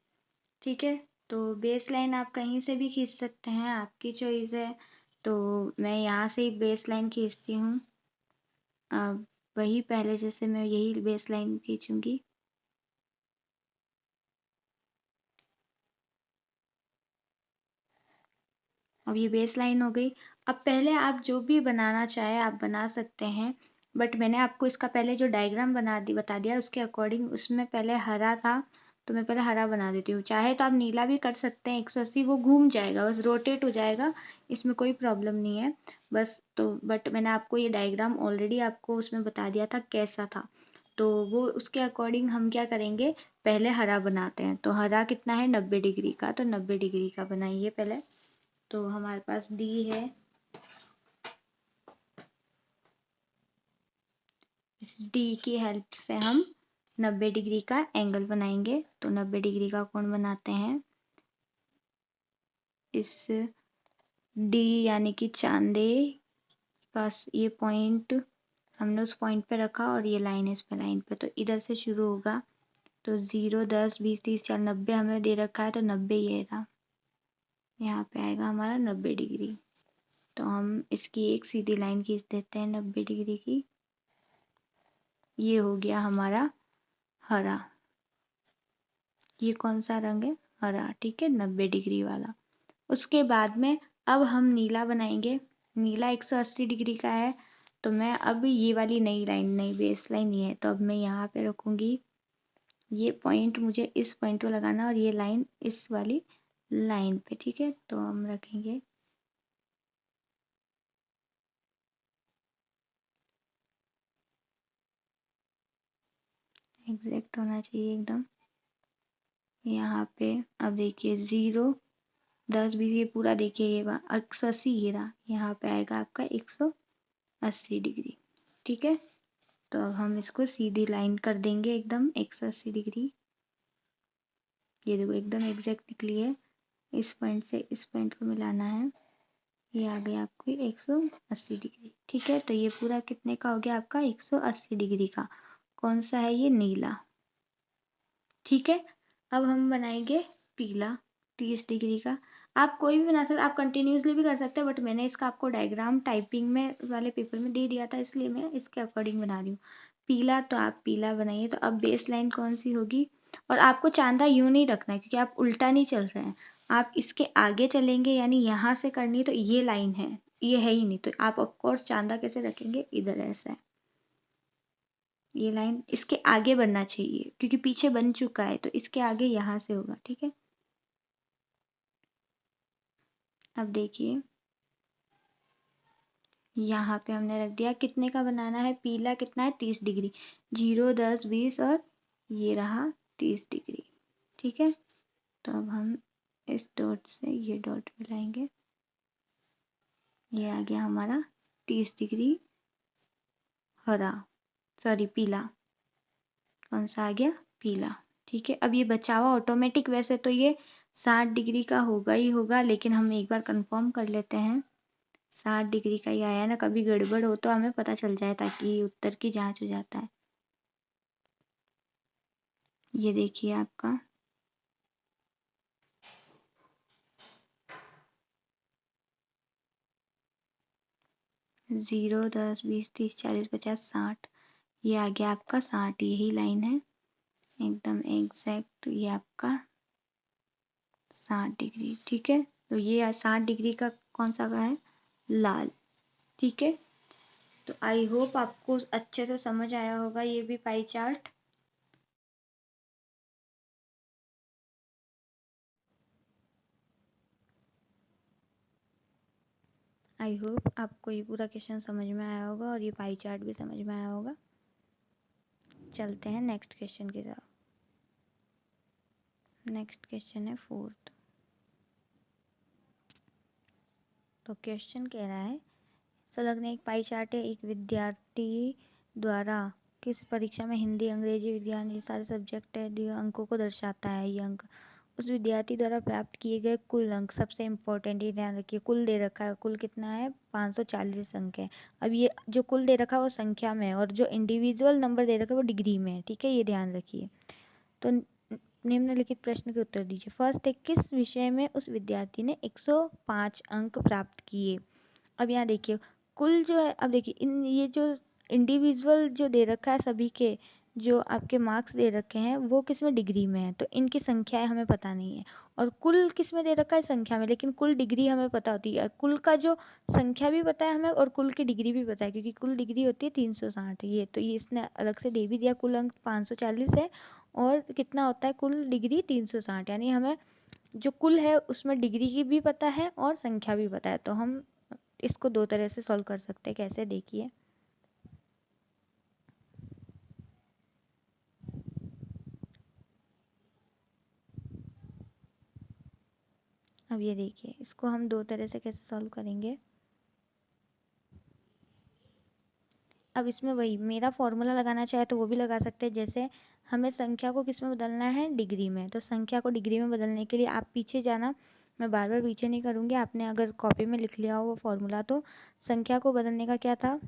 ठीक है, तो बेस लाइन आप कहीं से भी खींच सकते हैं, आपकी चॉइस है। तो मैं यहाँ से ही बेस लाइन खींचती हूँ। अब वही पहले जैसे मैं यही बेस लाइन खींचूंगी। अब ये बेस लाइन हो गई। अब पहले आप जो भी बनाना चाहे आप बना सकते हैं, बट मैंने आपको इसका पहले जो डायग्राम बता दिया उसके अकॉर्डिंग, उसमें पहले हरा था तो मैं पहले हरा बना देती हूँ। चाहे तो आप नीला भी कर सकते हैं, 180 वो घूम जाएगा, बस रोटेट हो जाएगा, इसमें कोई प्रॉब्लम नहीं है। बस तो बट मैंने आपको ये डायग्राम ऑलरेडी आपको उसमें बता दिया था कैसा था, तो वो उसके अकॉर्डिंग हम क्या करेंगे, पहले हरा बनाते हैं। तो हरा कितना है, 90 डिग्री का, तो 90 डिग्री का बनाइए पहले। तो हमारे पास डी है, इस डी की हेल्प से हम 90 डिग्री का एंगल बनाएंगे। तो 90 डिग्री का कोण बनाते हैं। इस डी यानी कि चांदे का ये पॉइंट हमने उस पॉइंट पे रखा और ये लाइन है इस पे लाइन पे, तो इधर से शुरू होगा। तो 0, 10, 20, 30, 40, 90 हमें दे रखा है, तो 90 ये रहा, यहाँ पे आएगा हमारा 90 डिग्री। तो हम इसकी एक सीधी लाइन खींच देते हैं 90 डिग्री की। ये हो गया हमारा हरा। ये कौन सा रंग है? हरा, ठीक है, 90 डिग्री वाला। उसके बाद में अब हम नीला बनाएंगे। नीला 180 डिग्री का है, तो मैं अब ये वाली नई लाइन, नई बेस लाइन ये है, तो अब मैं यहाँ पे रखूंगी। ये पॉइंट मुझे इस पॉइंट को लगाना और ये लाइन इस वाली लाइन पे, ठीक है। तो हम रखेंगे एग्जैक्ट होना चाहिए एकदम यहाँ पे। अब देखिए 0, 10, 20 ये पूरा देखिए, ये 180 ये रहा, यहाँ पे आएगा आपका 180 डिग्री, ठीक है। तो अब हम इसको सीधी लाइन कर देंगे एकदम 180 डिग्री। ये देखो एकदम एग्जैक्ट निकली है। इस पॉइंट से इस पॉइंट को मिलाना है। ये आ गया आपको 180 डिग्री, ठीक है। तो ये पूरा कितने का हो गया आपका? 180 डिग्री का। कौन सा है? ये नीला, ठीक है। अब हम बनाएंगे पीला 30 डिग्री का। आप कोई भी बना सकते, आप कंटिन्यूसली भी कर सकते हैं, बट मैंने इसका आपको डायग्राम टाइपिंग में वाले पेपर में दे दिया था, इसलिए मैं इसके अकॉर्डिंग बना रही हूँ। पीला, तो आप पीला बनाइए। तो अब बेस लाइन कौन सी होगी? और आपको चांदा यूं नहीं रखना है, क्योंकि आप उल्टा नहीं चल रहे हैं, आप इसके आगे चलेंगे, यानी यहाँ से करनी है। तो ये लाइन है, ये है ही नहीं, तो आप ऑफकोर्स चांदा कैसे रखेंगे? इधर ऐसा है, ये लाइन इसके आगे बनना चाहिए, क्योंकि पीछे बन चुका है, तो इसके आगे यहाँ से होगा, ठीक है। अब देखिए यहाँ पे हमने रख दिया। कितने का बनाना है? पीला कितना है? 30 डिग्री। 0, 10, 20 और ये रहा 30 डिग्री, ठीक है। तो अब हम इस डॉट से ये डॉट मिलाएंगे। ये आ गया हमारा 30 डिग्री हरा, सॉरी पीला। कौन सा आ गया? पीला, ठीक है। अब ये बचा हुआ ऑटोमेटिक, वैसे तो ये 60 डिग्री का होगा ही होगा, लेकिन हम एक बार कंफर्म कर लेते हैं। 60 डिग्री का ही आया ना, कभी गड़बड़ हो तो हमें पता चल जाए, ताकि उत्तर की जांच हो जाता है। ये देखिए आपका 0, 10, 20, 30, 40, 50, 60, ये आ गया आपका 60। यही लाइन है एकदम एग्जैक्ट, ये आपका 60 डिग्री, ठीक है। तो ये 60 डिग्री का कौन सा का है? लाल, ठीक है। तो आई होप आपको अच्छे से समझ आया होगा ये भी पाई चार्ट। आई होप आपको ये पूरा क्वेश्चन समझ में आया होगा और ये पाई चार्ट भी समझ में आया होगा। चलते हैं नेक्स्ट क्वेश्चन की तरफ। नेक्स्ट क्वेश्चन है 4th। तो क्वेश्चन कह रहा है, संलग्न एक पाई चार्ट है। एक विद्यार्थी द्वारा किस परीक्षा में हिंदी, अंग्रेजी, विज्ञान, ये सारे सब्जेक्ट है, दिए अंकों को दर्शाता है। ये अंक उस विद्यार्थी द्वारा प्राप्त किए गए कुल अंक, सबसे इम्पोर्टेंट ये ध्यान रखिए, कुल दे रखा है, कुल कितना है? 540 अंक है। अब ये जो कुल दे रखा है वो संख्या में है, और जो इंडिविजुअल नंबर दे रखा है वो डिग्री में है, ठीक है, ये ध्यान रखिए। तो निम्नलिखित प्रश्न के उत्तर दीजिए। फर्स्ट है, किस विषय में उस विद्यार्थी ने 105 अंक प्राप्त किए? अब यहाँ देखिए कुल जो है, अब देखिए इन ये जो इंडिविजुअल जो दे रखा है, सभी के जो आपके मार्क्स दे रखे हैं वो किस में? डिग्री में है, तो इनकी संख्याएं हमें पता नहीं है। और कुल किस में दे रखा है? संख्या में, लेकिन कुल डिग्री हमें पता होती है। कुल का जो संख्या भी पता है हमें, और कुल की डिग्री भी पता है, क्योंकि कुल डिग्री होती है 360। ये तो ये इसने अलग से दे भी दिया, कुल अंक 540 है और कितना होता है कुल डिग्री? 360। यानी हमें जो कुल है उसमें डिग्री की भी पता है और संख्या भी पता है। तो हम इसको दो तरह से सॉल्व कर सकते हैं। कैसे? देखिए, अब ये देखिए इसको हम दो तरह से कैसे सॉल्व करेंगे। अब इसमें वही मेरा फॉर्मूला लगाना चाहे तो वो भी लगा सकते हैं। जैसे हमें संख्या को किस में बदलना है, डिग्री में, तो संख्या को डिग्री में बदलने के लिए आप पीछे जाना, मैं बार बार पीछे नहीं करूँगी, आपने अगर कॉपी में लिख लिया हो वो फॉर्मूला, तो संख्या को बदलने का क्या था,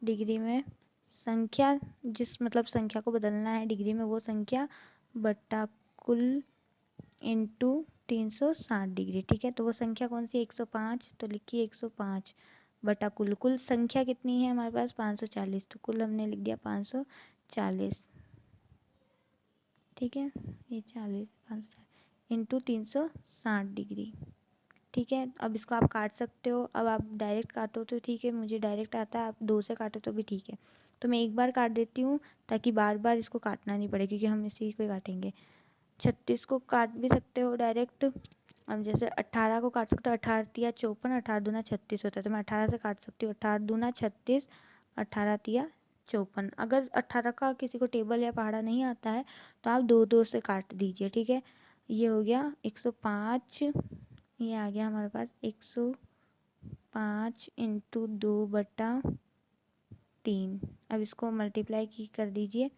डिग्री में, संख्या जिस मतलब संख्या को बदलना है डिग्री में वो संख्या बटा कुल इंटू 360 डिग्री। ठीक है, तो वो संख्या कौन सी, 105, तो लिखिए 105 बटा कुल, कुल संख्या कितनी है हमारे पास 540, तो कुल हमने लिख दिया 540। ठीक है, ये 40 540 इंटू 360 डिग्री। ठीक है, अब इसको आप काट सकते हो, अब आप डायरेक्ट काटो तो ठीक है, मुझे डायरेक्ट आता है, आप 2 से काटो तो भी ठीक है, तो मैं एक बार काट देती हूँ ताकि बार बार इसको काटना नहीं पड़े, क्योंकि हम इसी को ही काटेंगे। 36 को काट भी सकते हो डायरेक्ट, अब जैसे 18 को काट सकते हो, 18 तिया 54, 18 दूना 36 होता है, तो मैं 18 से काट सकती हूँ, 18 दूना 36, 18 तिया 54। अगर 18 का किसी को टेबल या पहाड़ा नहीं आता है तो आप 2 2 से काट दीजिए। ठीक है, ये हो गया 105, ये आ गया हमारे पास 105 इंटू 2/3। अब इसको मल्टीप्लाई की कर दीजिए,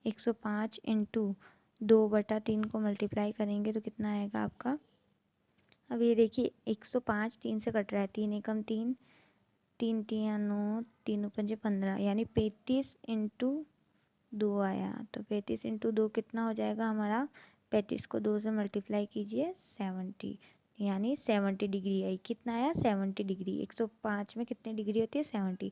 105 इंटू 2/3 को मल्टीप्लाई करेंगे तो कितना आएगा आपका, अब ये देखिए 105 3 से कट रहा है, 3 एकम 3, 3 तिया 9, 3 पंजे 15, यानी 35 इंटू 2 आया, तो 35 इंटू 2 कितना हो जाएगा हमारा, 35 को 2 से मल्टीप्लाई कीजिए 70, यानी 70 डिग्री आई। कितना आया, 70 डिग्री। 105 में कितनी डिग्री होती है, 70।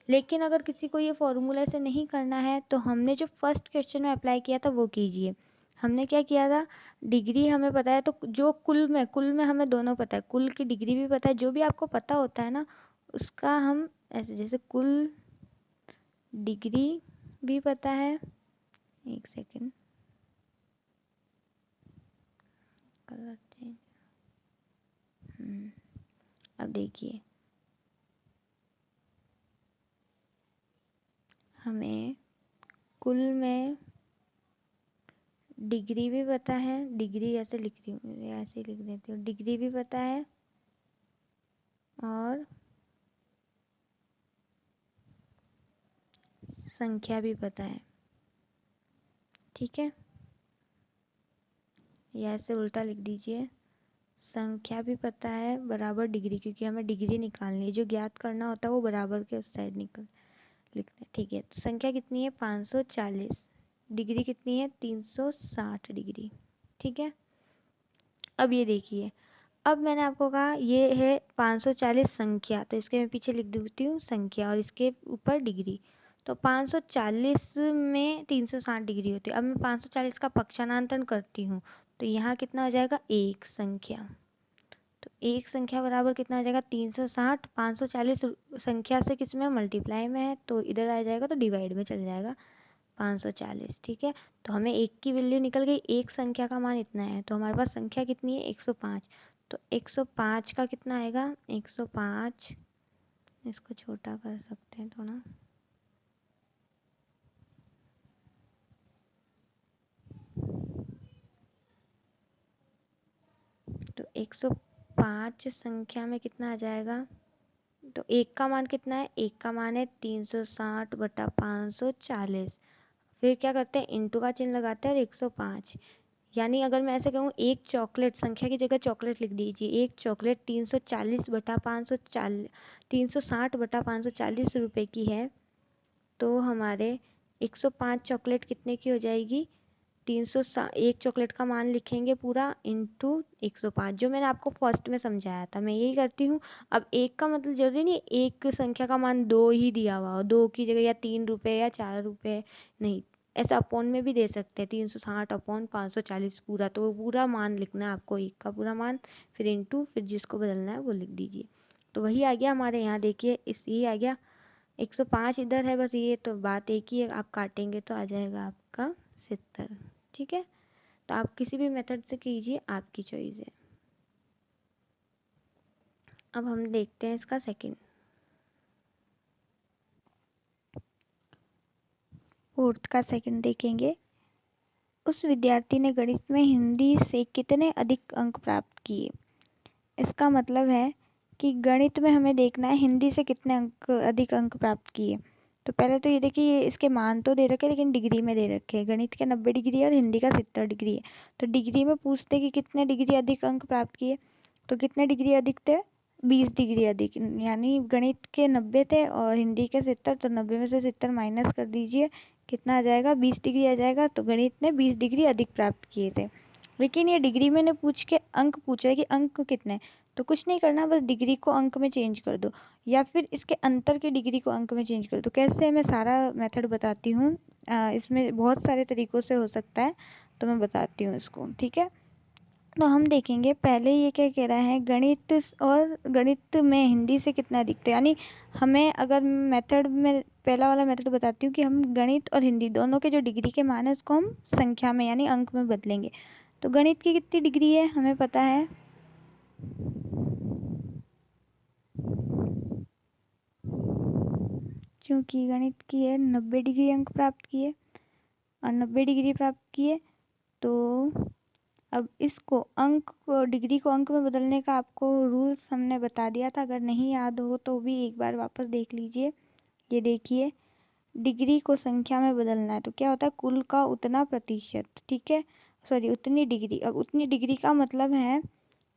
लेकिन अगर किसी को ये फॉर्मूला से नहीं करना है तो हमने जो फर्स्ट क्वेश्चन में अप्लाई किया था वो कीजिए। हमने क्या किया था, डिग्री हमें पता है, तो जो कुल में हमें दोनों पता है, कुल की डिग्री भी पता है, जो भी आपको पता होता है ना उसका हम ऐसे, जैसे कुल डिग्री भी पता है, एक सेकेंड, कलर चेंज, अब देखिए हमें कुल में डिग्री भी पता है, डिग्री ऐसे लिख रही हूँ, ऐसे लिख देती हूँ, डिग्री भी पता है और संख्या भी पता है। ठीक है, या ऐसे उल्टा लिख दीजिए, संख्या भी पता है बराबर डिग्री, क्योंकि हमें डिग्री निकालनी है, जो ज्ञात करना होता है वो बराबर के उस साइड लिखना है। ठीक है, तो संख्या कितनी है 540, डिग्री कितनी है 360 डिग्री। ठीक है, अब ये देखिए, अब मैंने आपको कहा ये है 540 संख्या, तो इसके मैं पीछे लिख देती हूँ संख्या और इसके ऊपर डिग्री, तो 540 में 360 डिग्री होती है। अब मैं 540 का पक्षांतरण करती हूँ तो यहाँ कितना हो जाएगा, एक संख्या, तो एक संख्या बराबर कितना हो जाएगा 360, 540 संख्या से किस में मल्टीप्लाई में है, तो इधर आ जाएगा तो डिवाइड में चल जाएगा 540। ठीक है, तो हमें एक की वैल्यू निकल गई, एक संख्या का मान इतना है, तो हमारे पास संख्या कितनी है 105, तो 105 का कितना आएगा 105, इसको छोटा कर सकते हैं थोड़ा, तो 105 संख्या में कितना आ जाएगा, तो एक का मान कितना है, एक का मान है 360 बटा 540, फिर क्या करते हैं इंटू का चिन्ह लगाते हैं और 105, यानी अगर मैं ऐसे कहूँ एक चॉकलेट, संख्या की जगह चॉकलेट लिख दीजिए, एक चॉकलेट 340 बटा 540, 360 बटा 540 रुपये की है, तो हमारे 105 चॉकलेट कितने की हो जाएगी, एक चॉकलेट का मान लिखेंगे पूरा इंटू 105, जो मैंने आपको फर्स्ट में समझाया था, मैं यही करती हूँ। अब एक का मतलब जरूरी नहीं एक संख्या का मान 2 ही दिया हुआ हो, 2 की जगह या 3 रुपये या 4 रुपये, नहीं, ऐसा अपॉन में भी दे सकते हैं, 360 अपॉन 540 पूरा, तो वो पूरा मान लिखना है आपको, एक का पूरा मान, फिर इंटू, फिर जिसको बदलना है वो लिख दीजिए। तो वही आ गया हमारे यहाँ, देखिए इस ये आ गया 105 इधर है, बस ये तो बात एक ही है, आप काटेंगे तो आ जाएगा आपका 70। ठीक है, तो आप किसी भी मेथड से कीजिए, आपकी चॉइस है। अब हम देखते हैं इसका सेकंड, फोर्थ का सेकंड देखेंगे। उस विद्यार्थी ने गणित में हिंदी से कितने अधिक अंक प्राप्त किए। इसका मतलब है कि गणित में हमें देखना है हिंदी से कितने अंक अधिक अंक प्राप्त किए। तो पहले तो ये देखिए, ये इसके मान तो दे रखे हैं लेकिन डिग्री में दे रखे हैं। गणित के 90 डिग्री है और हिंदी का 70 डिग्री है। तो डिग्री में पूछते कि कितने डिग्री अधिक अंक प्राप्त किए, तो कितने डिग्री अधिक थे, 20 डिग्री अधिक। यानी गणित के 90 थे और हिंदी के 70, तो 90 में से 70 माइनस कर दीजिए, कितना आ जाएगा, 20 डिग्री आ जाएगा। तो गणित ने 20 डिग्री अधिक प्राप्त किए थे। लेकिन ये डिग्री में ने पूछ के अंक पूछा है कि अंक कितने, तो कुछ नहीं करना, बस डिग्री को अंक में चेंज कर दो या फिर इसके अंतर की डिग्री को अंक में चेंज कर दो। कैसे, मैं सारा मेथड बताती हूँ। इसमें बहुत सारे तरीक़ों से हो सकता है, तो मैं बताती हूँ इसको, ठीक है। तो हम देखेंगे पहले ये क्या कह रहा है, गणित और गणित में हिंदी से कितना दिखता है। यानी हमें अगर मेथड में पहला वाला मेथड बताती हूँ कि हम गणित और हिंदी दोनों के जो डिग्री के मान है उसको हम संख्या में यानी अंक में बदलेंगे। तो गणित की कितनी डिग्री है हमें पता है, क्योंकि गणित की है 90 डिग्री अंक प्राप्त किए और 90 डिग्री प्राप्त किए। तो अब इसको अंक को, डिग्री को अंक में बदलने का आपको रूल्स हमने बता दिया था, अगर नहीं याद हो तो भी एक बार वापस देख लीजिए। ये देखिए, डिग्री को संख्या में बदलना है तो क्या होता है, कुल का उतना प्रतिशत, ठीक है, सॉरी उतनी डिग्री। अब उतनी डिग्री का मतलब है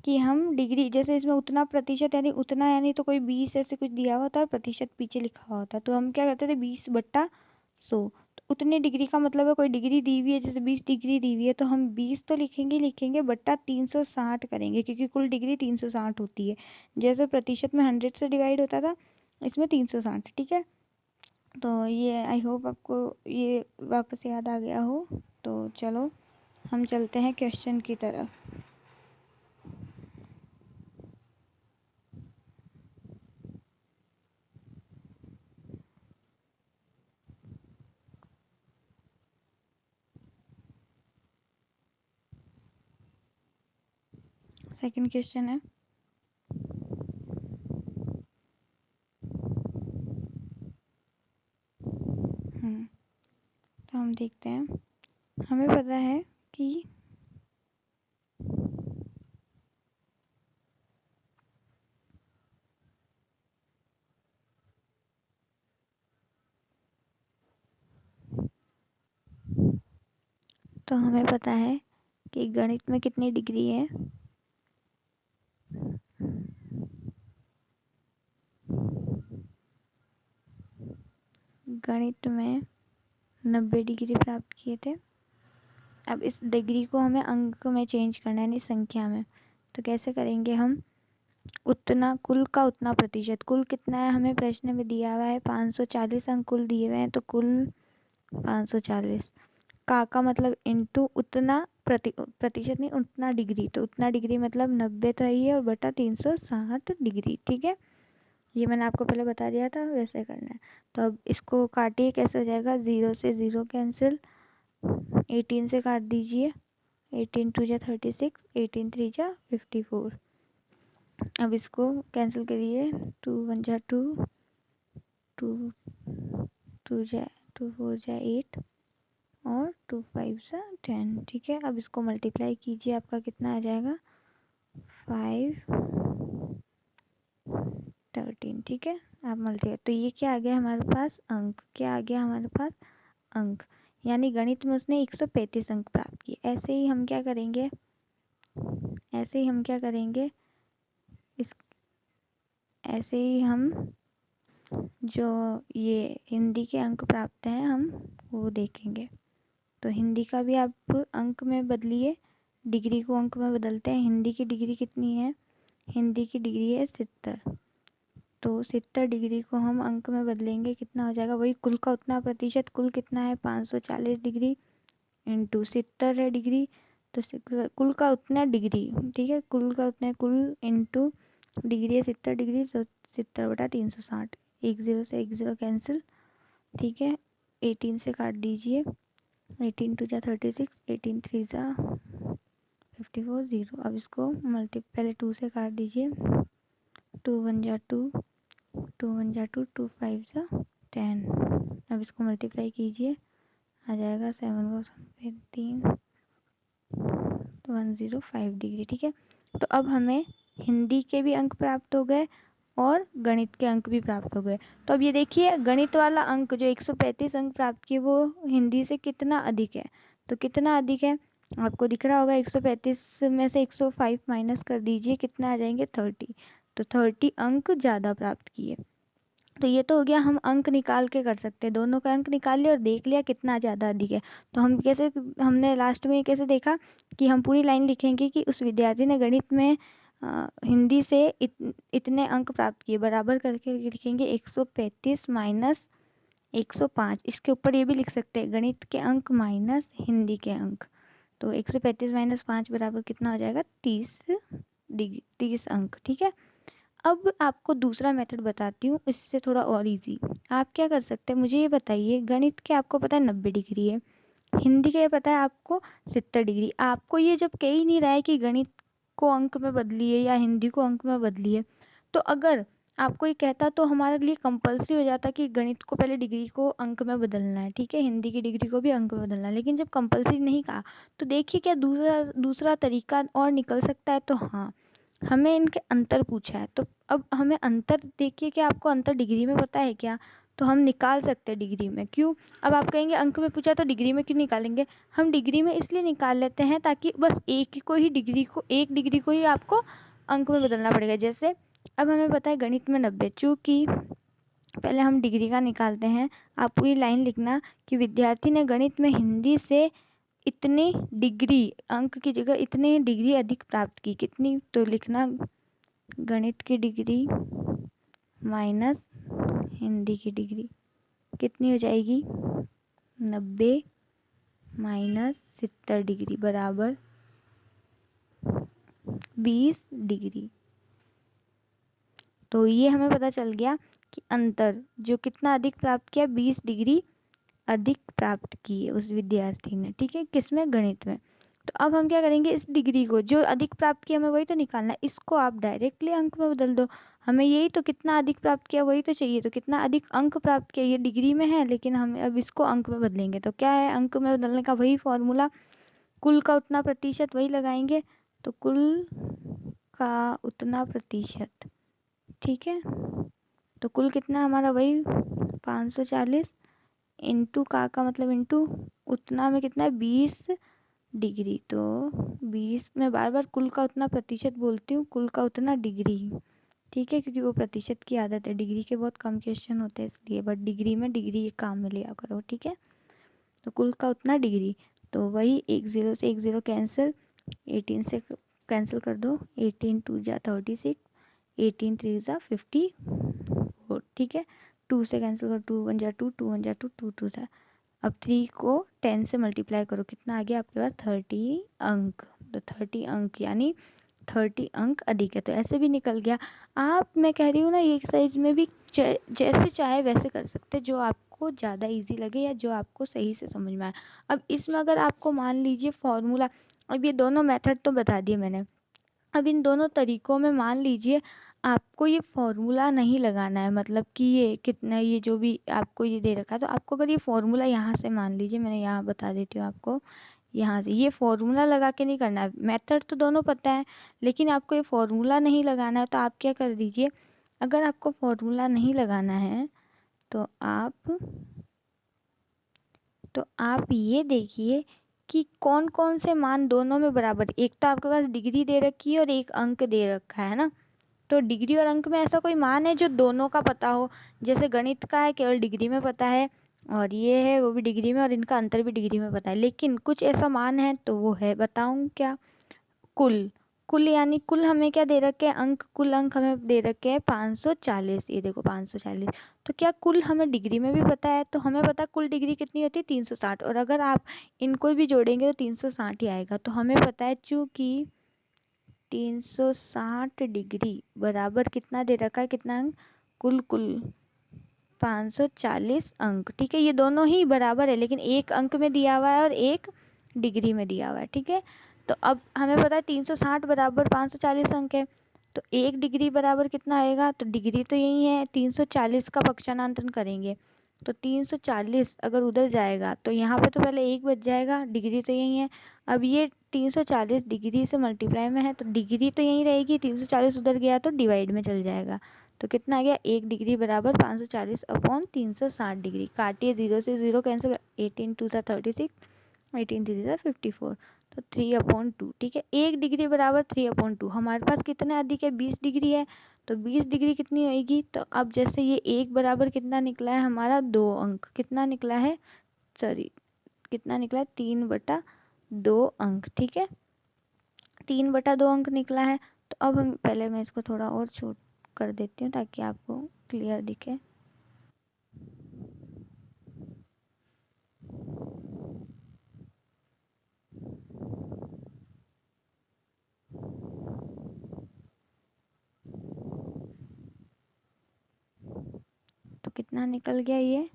कि हम डिग्री, जैसे इसमें उतना प्रतिशत यानी उतना, यानी तो कोई 20 ऐसे कुछ दिया हुआ था और प्रतिशत पीछे लिखा हुआ था, तो हम क्या करते थे 20/100। तो उतनी डिग्री का मतलब है कोई डिग्री दी हुई है, जैसे 20 डिग्री दी हुई है तो हम 20 तो लिखेंगे लिखेंगे बट्टा 360 करेंगे, क्योंकि कुल डिग्री 360 होती है। जैसे प्रतिशत में 100 से डिवाइड होता था, इसमें 360, ठीक है। तो ये आई होप आपको ये वापस याद आ गया हो। तो चलो हम चलते हैं क्वेश्चन की तरफ। सेकंड क्वेश्चन है, तो हम देखते हैं। हमें पता है कि कि गणित में कितनी डिग्री है, गणित में 90 डिग्री प्राप्त किए थे। अब इस डिग्री को हमें अंक में चेंज करना है यानी संख्या में। तो कैसे करेंगे हम, उतना कुल का उतना प्रतिशत, कुल कितना है हमें प्रश्न में दिया हुआ है 540 अंक कुल दिए हुए हैं, तो कुल 540 का मतलब इनटू उतना प्रतिशत नहीं उतना डिग्री, तो उतना डिग्री मतलब 90 तो ही है और बटा 360 डिग्री, ठीक है। ये मैंने आपको पहले बता दिया था, वैसे करना है। तो अब इसको काटिए, कैसे हो जाएगा, 0 से 0 कैंसिल, 18 से काट दीजिए, 18 2 जा 36, 18 3 जा 54। अब इसको कैंसिल करिए, 2 1 जा 2, 2 2 जा 2 4 जा 8 और 2 5 जा 10, ठीक है। अब इसको मल्टीप्लाई कीजिए, आपका कितना आ जाएगा, 5 13, ठीक है। आप मल्टीप्लाई, तो ये क्या आ गया हमारे पास, अंक। क्या आ गया हमारे पास, अंक। यानी गणित में उसने 135 अंक प्राप्त किए। ऐसे ही हम क्या करेंगे, इस ऐसे ही हम जो ये हिंदी के अंक प्राप्त हैं हम वो देखेंगे। तो हिंदी का भी आप अंक में बदलिए, डिग्री को अंक में बदलते हैं। हिंदी की डिग्री कितनी है, हिंदी की डिग्री है 70, तो 70 डिग्री को हम अंक में बदलेंगे, कितना हो जाएगा, वही कुल का उतना प्रतिशत, कुल कितना है 540 डिग्री इंटू 70 है डिग्री, तो कुल का उतना डिग्री, ठीक है, कुल का उतना, कुल इंटू डिग्री है 70 डिग्री, तो 70/360, 10 से 10 कैंसिल, ठीक है। 18 से काट दीजिए, 18 2 जा 36, 18 3 जा 54, 0। अब इसको पहले 2 से काट दीजिए, 2 1 जा 2, 2 1 जा 2, 2 5 जा 10। अब इसको मल्टीप्लाई कीजिए, आ जाएगा 7 को 3 105 डिग्री, ठीक है। तो अब हमें हिंदी के भी अंक प्राप्त हो गए और गणित के अंक भी प्राप्त हो गए। तो अब ये देखिए गणित वाला अंक जो 135 अंक प्राप्त किए वो हिंदी से कितना अधिक है। तो कितना अधिक है आपको दिख रहा होगा, 135 में से 105 माइनस कर दीजिए, कितना आ जाएंगे 30। तो 30 अंक ज़्यादा प्राप्त किए। तो ये तो हो गया, हम अंक निकाल के कर सकते हैं, दोनों का अंक निकाल लिया और देख लिया कितना ज़्यादा अधिक है। तो हम कैसे, हमने लास्ट में कैसे देखा कि हम पूरी लाइन लिखेंगे कि उस विद्यार्थी ने गणित में हिंदी से इतने अंक प्राप्त किए, बराबर करके लिखेंगे 135 माइनस 105। इसके ऊपर ये भी लिख सकते हैं गणित के अंक माइनस हिंदी के अंक। तो 135 माइनस 5 बराबर कितना हो जाएगा 30 अंक। ठीक है, अब आपको दूसरा मेथड बताती हूँ, इससे थोड़ा और इजी। आप क्या कर सकते हैं, मुझे ये बताइए, गणित के आपको पता है 90 डिग्री है, हिंदी के पता है आपको 70 डिग्री। आपको ये जब कह ही नहीं रहा है कि गणित को अंक में बदलिए या हिंदी को अंक में बदलिए, तो अगर आपको ये कहता तो हमारे लिए कंपलसरी हो जाता कि गणित को पहले डिग्री को अंक में बदलना है, ठीक है, हिंदी की डिग्री को भी अंक में बदलना है। लेकिन जब कंपलसरी नहीं कहा तो देखिए क्या दूसरा तरीका और निकल सकता है। तो हाँ, हमें इनके अंतर पूछा है, तो अब हमें अंतर देखिए कि आपको अंतर डिग्री में पता है क्या, तो हम निकाल सकते हैं डिग्री में। क्यों, अब आप कहेंगे अंक में पूछा तो डिग्री में क्यों निकालेंगे, हम डिग्री में इसलिए निकाल लेते हैं ताकि बस एक डिग्री को ही आपको अंक में बदलना पड़ेगा। जैसे अब हमें पता है गणित में 90, चूँकि पहले हम डिग्री का निकालते हैं। आप पूरी लाइन लिखना कि विद्यार्थी ने गणित में हिंदी से इतने डिग्री, अंक की जगह इतने डिग्री अधिक प्राप्त की, कितनी, तो लिखना गणित की डिग्री माइनस हिंदी की डिग्री कितनी हो जाएगी 90 माइनस 70 डिग्री बराबर 20 डिग्री। तो ये हमें पता चल गया कि अंतर जो कितना अधिक प्राप्त किया, 20 डिग्री अधिक प्राप्त की है उस विद्यार्थी ने, ठीक है, किसमें, गणित में। तो अब हम क्या करेंगे, इस डिग्री को जो अधिक प्राप्त किया हमें वही तो निकालना है, इसको आप डायरेक्टली अंक में बदल दो। हमें यही तो कितना अधिक प्राप्त किया वही तो चाहिए, तो कितना अधिक अंक प्राप्त किया ये डिग्री में है, लेकिन हम अब इसको अंक में बदलेंगे। तो क्या है अंक में बदलने का वही फॉर्मूला, कुल का उतना प्रतिशत वही लगाएंगे, तो कुल का उतना प्रतिशत, ठीक है। तो कुल कितना हमारा वही 540 इंटू का मतलब इंटू उतना में कितना है 20 डिग्री। तो 20 में बार बार कुल का उतना प्रतिशत बोलती हूँ, कुल का उतना डिग्री, ठीक है, क्योंकि वो प्रतिशत की आदत है, डिग्री के बहुत कम क्वेश्चन होते हैं इसलिए, बट डिग्री में डिग्री एक काम में लिया करो, ठीक है। तो कुल का उतना डिग्री, तो वही 1 0 से 1 0 कैंसिल, 18 से कैंसिल कर दो, 18 2 जा 36, 18 3 जा 54, ठीक है। 2 से कैंसिल करो, 2 1 जा 2, 2 1 जा 2, 2 2 जा। अब 3 को 10 से मल्टीप्लाई करो, कितना आ गया आपके पास 30 अंक। तो 30 अंक यानी 30 अंक अधिक है, तो ऐसे भी निकल गया। आप, मैं कह रही हूँ ना, ये एक्सरसाइज में भी जैसे चाहे वैसे कर सकते, जो आपको ज़्यादा इजी लगे या जो आपको सही से समझ में आए। अब इसमें अगर आपको मान लीजिए फॉर्मूला, अब ये दोनों मेथड तो बता दिए मैंने, अब इन दोनों तरीकों में मान लीजिए आपको ये फॉर्मूला नहीं लगाना है, मतलब कि ये कितना, ये जो भी आपको ये दे रखा है, तो आपको अगर ये फॉर्मूला यहाँ से, मान लीजिए मैंने यहाँ बता देती हूँ आपको, यहाँ से ये फॉर्मूला लगा के नहीं करना है, मेथड तो दोनों पता है, लेकिन आपको ये फॉर्मूला नहीं लगाना है। तो आप क्या कर दीजिए, अगर आपको फॉर्मूला नहीं लगाना है तो आप ये देखिए कि कौन कौन से मान दोनों में बराबर, एक तो आपके पास डिग्री दे रखी है और एक अंक दे रखा है ना, तो डिग्री और अंक में ऐसा कोई मान है जो दोनों का पता हो, जैसे गणित का है केवल डिग्री में पता है, और ये है वो भी डिग्री में, और इनका अंतर भी डिग्री में पता है, लेकिन कुछ ऐसा मान है, तो वो है, बताऊं क्या, कुल। कुल यानी कुल हमें क्या दे रखे हैं अंक, कुल अंक हमें दे रखे हैं 540, ये देखो 540। तो क्या कुल हमें डिग्री में भी पता है, तो हमें पता है कुल डिग्री कितनी होती है 360, और अगर आप इनको भी जोड़ेंगे तो 360 ही आएगा। तो हमें पता है चूँकि 360 डिग्री बराबर कितना दे रखा है, कितना अंक, कुल 540 अंक, ठीक है। ये दोनों ही बराबर है, लेकिन एक अंक में दिया हुआ है और एक डिग्री में दिया हुआ है, ठीक है। तो अब हमें पता है 360 बराबर 540 अंक है, तो एक डिग्री बराबर कितना आएगा, तो डिग्री तो यही है, 340 का पक्षांतरण करेंगे तो 340 अगर उधर जाएगा तो यहाँ पे तो पहले एक बच जाएगा, डिग्री तो यही है। अब ये 340 डिग्री से मल्टीप्लाई में है, तो डिग्री तो यहीं रहेगी, 340 उधर गया तो डिवाइड में चल जाएगा, तो कितना आ गया 1 डिग्री बराबर 540/360 डिग्री। काटिए 0 से 0 कैंसिल, 18 2 36, 18 3 54, तो 3/2। ठीक है, 1 डिग्री बराबर 3/2। हमारे पास कितना अधिक है 20 डिग्री है, तो 20 डिग्री कितनी होगी, तो अब जैसे ये 1 बराबर कितना निकला है हमारा 2 अंक, कितना निकला है, सॉरी कितना निकला है 3/2 अंक। ठीक है, 3/2 अंक निकला है। तो अब हम पहले मैं इसको थोड़ा और छोट कर देती हूँ ताकि आपको क्लियर दिखे। तो कितना निकल गया ये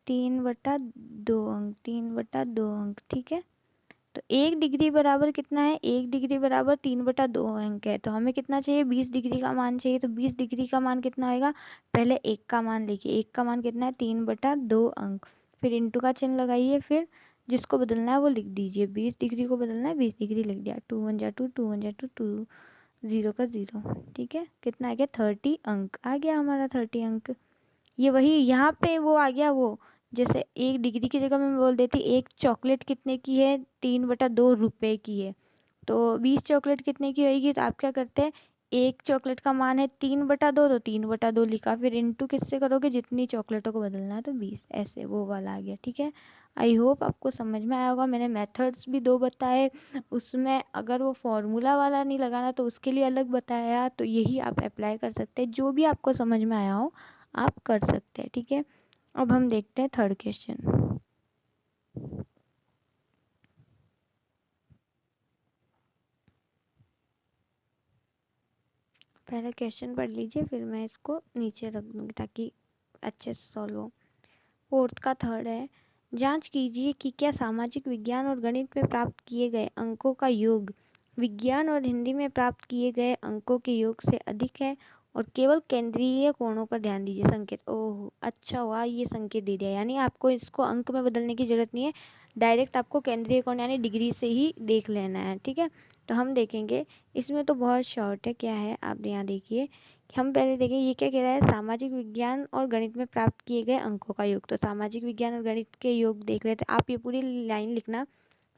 3/2 अंक, 3/2 अंक। ठीक है, तो 1 डिग्री बराबर कितना है, 1 डिग्री बराबर 3/2 अंक है। तो हमें कितना चाहिए 20 डिग्री का मान चाहिए। तो 20 डिग्री का मान कितना आएगा, पहले 1 का मान लिखिए, 1 का मान कितना है 3/2 अंक, फिर इंटू का चिन्ह लगाइए, फिर जिसको बदलना है वो लिख दीजिए। 20 डिग्री को बदलना है, 20 डिग्री लिख दिया, 2 1 जा 2, 2 1 जा 2, 2 0 का 0। ठीक है, कितना आ गया 30 अंक आ गया हमारा 30 अंक। ये वही यहाँ पे वो आ गया, वो जैसे 1 डिग्री की जगह मैं बोल देती एक चॉकलेट कितने की है, 3/2 रुपए की है, तो 20 चॉकलेट कितने की होगी। तो आप क्या करते हैं, एक चॉकलेट का मान है 3/2, तो 3/2 लिखा, फिर इंटू किससे करोगे, जितनी चॉकलेटों को बदलना है तो 20, ऐसे वो वाला आ गया। ठीक है, आई होप आपको समझ में आया होगा। मैंने मेथड्स भी 2 बताए, उसमें अगर वो फॉर्मूला वाला नहीं लगाना तो उसके लिए अलग बताया, तो यही आप अप्लाई कर सकते हैं, जो भी आपको समझ में आया हो आप कर सकते हैं। ठीक है, अब हम देखते हैं थर्ड क्वेश्चन। पहले क्वेश्चन पढ़ लीजिए, फिर मैं इसको नीचे रख दूंगी ताकि अच्छे से सॉल्व हो। फोर्थ का थर्ड है, जांच कीजिए कि क्या सामाजिक विज्ञान और गणित में प्राप्त किए गए अंकों का योग विज्ञान और हिंदी में प्राप्त किए गए अंकों के योग से अधिक है, और केवल केंद्रीय कोणों पर ध्यान दीजिए। संकेत, ओह अच्छा हुआ ये संकेत दे दिया, यानी आपको इसको अंक में बदलने की जरूरत नहीं है, डायरेक्ट आपको केंद्रीय कोण यानी डिग्री से ही देख लेना है। ठीक है, तो हम देखेंगे, इसमें तो बहुत शॉर्ट है, क्या है आप यहाँ देखिए, हम पहले देखें ये क्या कह रहा है, सामाजिक विज्ञान और गणित में प्राप्त किए गए अंकों का योग। तो सामाजिक विज्ञान और गणित के योग देख लेते हैं, आप ये पूरी लाइन लिखना,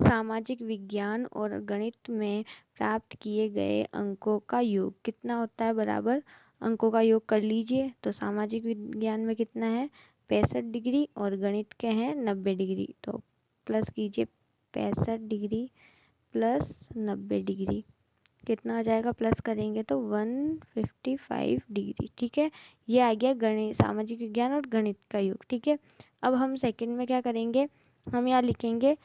सामाजिक विज्ञान और गणित में प्राप्त किए गए अंकों का योग कितना होता है, बराबर अंकों का योग कर लीजिए। तो सामाजिक विज्ञान में कितना है 65 डिग्री, और गणित के हैं 90 डिग्री, तो प्लस कीजिए 65 डिग्री प्लस 90 डिग्री, कितना आ जाएगा, प्लस करेंगे तो 155 डिग्री। ठीक है, ये आ गया गणित, सामाजिक विज्ञान और गणित का योग। ठीक है, अब हम सेकंड में क्या करेंगे, हम यहाँ लिखेंगे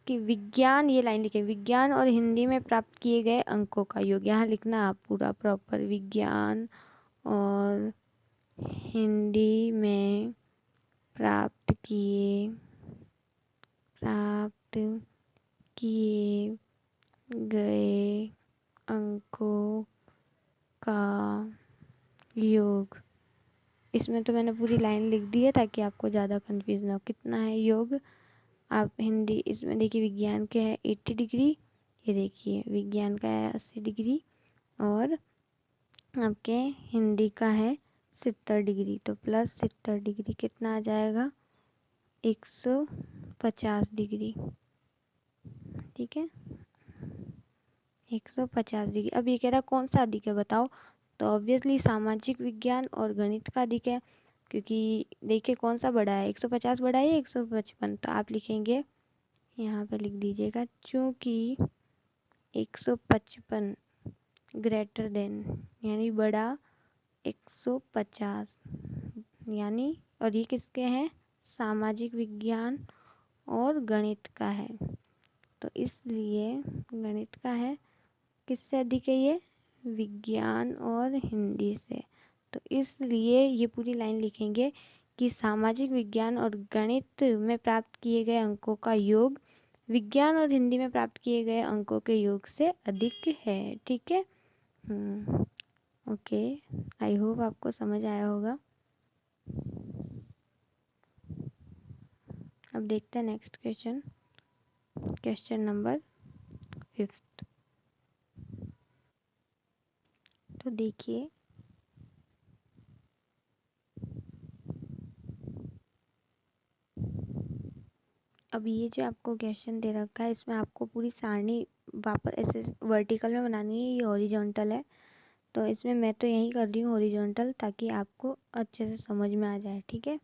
कि विज्ञान, ये लाइन लिखें, विज्ञान और हिंदी में प्राप्त किए गए अंकों का योग। यहाँ लिखना आप पूरा प्रॉपर, विज्ञान और हिंदी में प्राप्त किए गए अंकों का योग। इसमें तो मैंने पूरी लाइन लिख दी है ताकि आपको ज़्यादा कंफ्यूज ना हो। कितना है योग, आप हिंदी इसमें देखिए, विज्ञान के है 80 डिग्री, ये देखिए विज्ञान का है 80 डिग्री, और आपके हिंदी का है 70 डिग्री, तो प्लस 70 डिग्री कितना आ जाएगा 150 डिग्री। ठीक है, 150 डिग्री। अब ये कह रहा कौन सा अधिक है बताओ, तो ऑब्वियसली सामाजिक विज्ञान और गणित का अधिक है, क्योंकि देखिए कौन सा बड़ा है, 150 बड़ा है या 155, तो आप लिखेंगे यहाँ पे लिख दीजिएगा, चूँकि 155 ग्रेटर देन यानी बड़ा 150, यानी, और ये किसके हैं, सामाजिक विज्ञान और गणित का है, तो इसलिए गणित का है, किससे अधिक है ये, विज्ञान और हिंदी से। तो इसलिए ये पूरी लाइन लिखेंगे कि सामाजिक विज्ञान और गणित में प्राप्त किए गए अंकों का योग विज्ञान और हिंदी में प्राप्त किए गए अंकों के योग से अधिक है। ठीक है, ओके, आई होप आपको समझ आया होगा। अब देखते हैं नेक्स्ट क्वेश्चन, क्वेश्चन नंबर 5। तो देखिए अब ये जो आपको क्वेश्चन दे रखा है इसमें आपको पूरी सारणी वापस ऐसे वर्टिकल में बनानी है, ये हॉरिजॉन्टल है तो इसमें मैं तो यही कर रही हूँ हॉरिजॉन्टल, ताकि आपको अच्छे से समझ में आ जाए। ठीक है,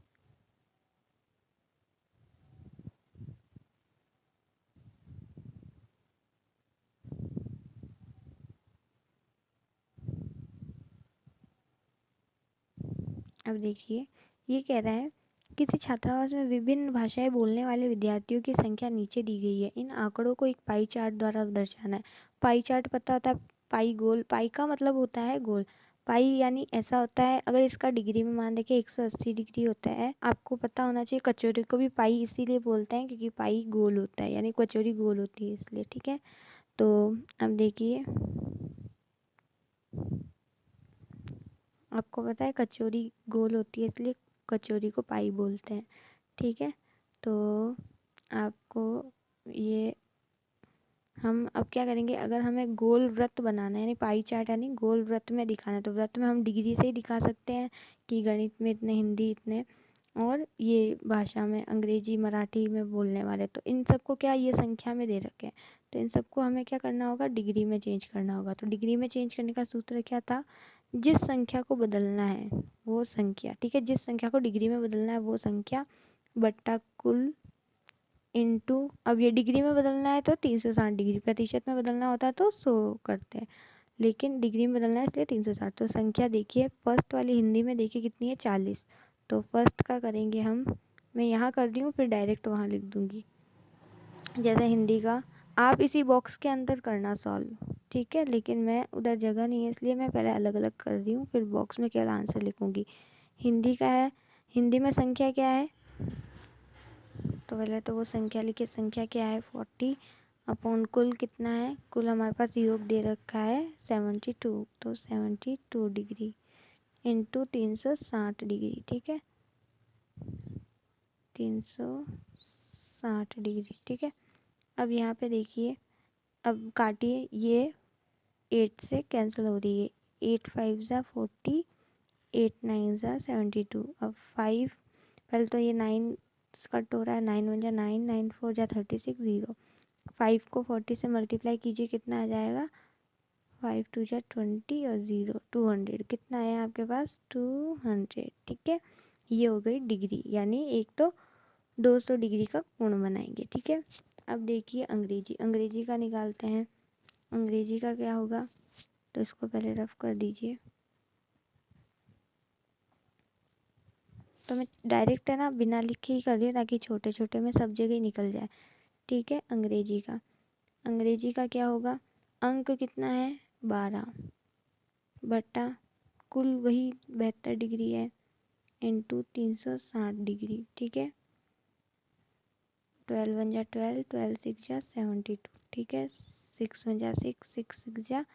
अब देखिए ये कह रहा है किसी छात्रावास में विभिन्न भाषाएं बोलने वाले विद्यार्थियों की संख्या नीचे दी गई है। इन आंकड़ों को एक पाई चार्ट द्वारा दर्शाना है। पाई चार्ट पता होता है, पाई गोल, पाई का मतलब होता है गोल। पाई यानी ऐसा होता है, अगर इसका डिग्री में मान देखिए 180 डिग्री होता है। आपको पता होना चाहिए कचौरी को भी पाई इसीलिए बोलते हैं क्योंकि पाई गोल होता है, यानी कचौरी गोल होती है इसलिए। ठीक है, तो अब देखिए आपको पता है कचौरी गोल होती है इसलिए कचौरी को पाई बोलते हैं। ठीक है, तो आपको ये हम अब क्या करेंगे, अगर हमें गोल वृत्त बनाना है यानी पाई चार्ट यानी गोल वृत्त में दिखाना है तो वृत्त में हम डिग्री से ही दिखा सकते हैं कि गणित में इतने, हिंदी इतने, और ये भाषा में अंग्रेजी मराठी में बोलने वाले, तो इन सबको क्या ये संख्या में दे रखे हैं तो इन सबको हमें क्या करना होगा, डिग्री में चेंज करना होगा। तो डिग्री में चेंज करने का सूत्र क्या था, जिस संख्या को बदलना है वो संख्या, ठीक है, जिस संख्या को डिग्री में बदलना है वो संख्या बट्टा कुल इंटू, अब ये डिग्री में बदलना है तो 360 डिग्री, प्रतिशत में बदलना होता है तो 100 करते हैं, लेकिन डिग्री में बदलना है इसलिए 360। तो संख्या देखिए फर्स्ट वाली हिंदी में देखिए कितनी है, 40। तो फर्स्ट का करेंगे हम, मैं यहाँ कर रही हूँ फिर डायरेक्ट वहाँ लिख दूँगी। जैसे हिंदी का आप इसी बॉक्स के अंदर करना सॉल्व, ठीक है, लेकिन मैं उधर जगह नहीं है इसलिए मैं पहले अलग अलग कर रही हूँ, फिर बॉक्स में केवल आंसर लिखूँगी। हिंदी का है, हिंदी में संख्या क्या है, तो पहले तो वो संख्या लिखिए, संख्या क्या है 40 अपॉन कुल कितना है, कुल हमारे पास योग दे रखा है 72, तो 72 डिग्री इंटू 360 डिग्री। ठीक है, 360 डिग्री। ठीक है, अब यहाँ पे देखिए, अब काटिए, ये 8 से कैंसिल हो रही है, 8 5 ज़ा 40, 8 9 ज़ा 72। अब 5, पहले तो ये 9 कट हो रहा है, 9 1 जा 9, 9 4 जा 36, 0। 5 को 40 से मल्टीप्लाई कीजिए कितना आ जाएगा, 5 2 जा 20 और 0 200, कितना है आपके पास 200। ठीक है, ये हो गई डिग्री, यानी एक तो 200 डिग्री का कोण बनाएंगे। ठीक है, अब देखिए अंग्रेजी, अंग्रेजी का निकालते हैं। अंग्रेजी का क्या होगा, तो इसको पहले रफ कर दीजिए। तो मैं डायरेक्ट है ना बिना लिखे ही कर रही हूँ ताकि छोटे छोटे में सब जगह ही निकल जाए। ठीक है, अंग्रेजी का, अंग्रेजी का क्या होगा, अंक कितना है 12 बटा कुल वही 72 डिग्री है इंटू 360 डिग्री। ठीक है, 12 1 जा 12, 12 6 जा 72। ठीक है, 6 1 जा 6, 6 6 जा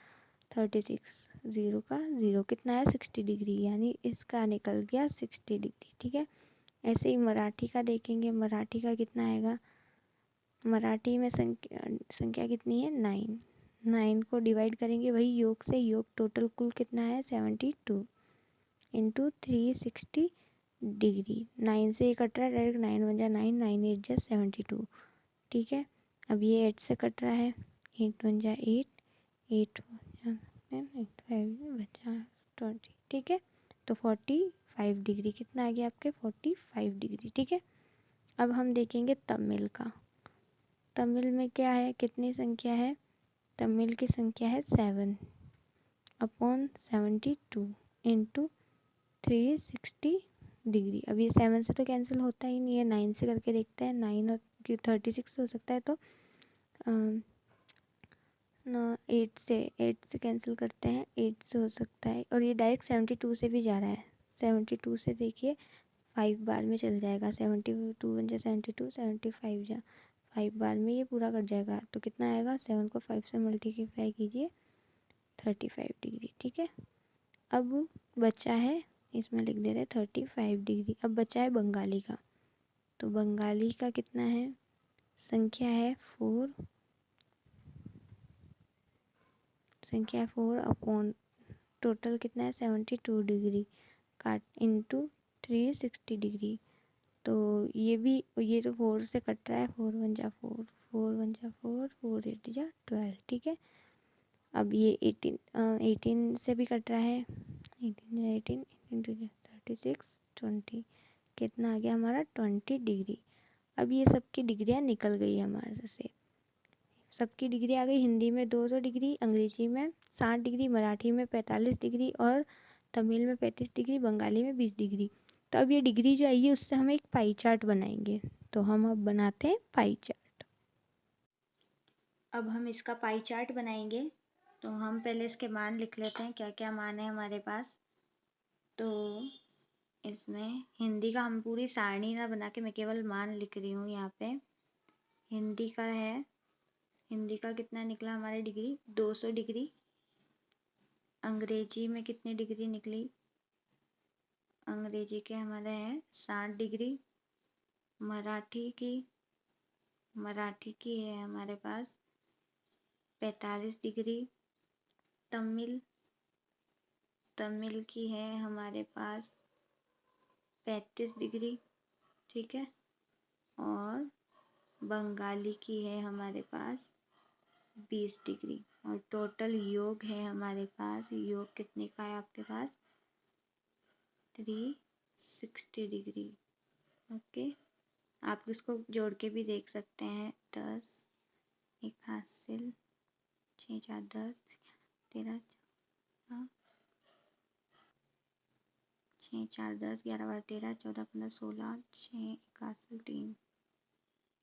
36, 0 का 0 कितना है 60 डिग्री, यानी इसका निकल गया 60 डिग्री। ठीक है, ऐसे ही मराठी का देखेंगे, मराठी का कितना आएगा, मराठी में संख्या कितनी है 9, 9 को डिवाइड करेंगे वही योग से, योग टोटल कुल कितना है 72 इंटू 360 डिग्री। 9 से ये कट रहा है डायरेक्ट, 9 1 जा 9, 9 8 जा 72। ठीक है, अब ये 8 से कट रहा है, 8 1 जा 8, 8 8 5 बचा 20। ठीक है, तो 45 डिग्री कितना आ गया आपके 45 डिग्री। ठीक है, अब हम देखेंगे तमिल का। तमिल में क्या है, कितनी संख्या है, तमिल की संख्या है 7 अपॉन 72 इंटू 360 डिग्री। अब ये 7 से तो कैंसिल होता ही नहीं है, 9 से करके देखते हैं, 9 और 36 हो सकता है, तो 8 से कैंसिल करते हैं, 8 से हो सकता है, और ये डायरेक्ट 72 से भी जा रहा है, 72 से देखिए 5 बार में चल जाएगा, 72 1 जा 72, 75 जा 5 बार में ये पूरा कट जाएगा, तो कितना आएगा, 7 को 5 से मल्टीप्लाई कीजिए 35 डिग्री। ठीक है, अब बचा है, इसमें लिख दे रहे 35 डिग्री। अब बचा है बंगाली का, तो बंगाली का कितना है, संख्या है 4, संख्या 4 अपॉन टोटल कितना है 72 डिग्री काट इंटू 360 डिग्री, तो ये तो 4 से कट रहा है, 4 1 जा 4, 4 1 जा 4, 4 8 जा 12, ठीक है। अब ये 18 से भी कट रहा है, 18 18 18 2 36 20, कितना आ गया हमारा 20 डिग्री। अब ये सबकी डिग्रियाँ निकल गई हमारे से, सबकी डिग्री आ गई। हिंदी में 200 डिग्री, अंग्रेजी में 60 डिग्री, मराठी में 45 डिग्री और तमिल में 35 डिग्री, बंगाली में 20 डिग्री। तो अब ये डिग्री जो आई है उससे हम एक पाई चार्ट बनाएंगे। तो हम अब बनाते हैं पाई चार्ट। अब हम इसका पाई चार्ट बनाएंगे। तो हम पहले इसके मान लिख लेते हैं, क्या क्या मान है हमारे पास। तो इसमें हिंदी का हम पूरी सारणी ना बना के मैं केवल मान लिख रही हूँ यहाँ पे। हिंदी का है, हिंदी का कितना निकला हमारे डिग्री 200 डिग्री। अंग्रेजी में कितनी डिग्री निकली, अंग्रेजी के हमारे हैं 60 डिग्री। मराठी की है हमारे पास 45 डिग्री। तमिल की है हमारे पास 35 डिग्री, ठीक है। और बंगाली की है हमारे पास 20 डिग्री। और टोटल योग है हमारे पास, योग कितने का है आपके पास 360 डिग्री। ओके, आप इसको जोड़ के भी देख सकते हैं। 10 एक हासिल 6 4 10 13 6 4 10 11 12 13 14 15 16 6 एक हासिल 3,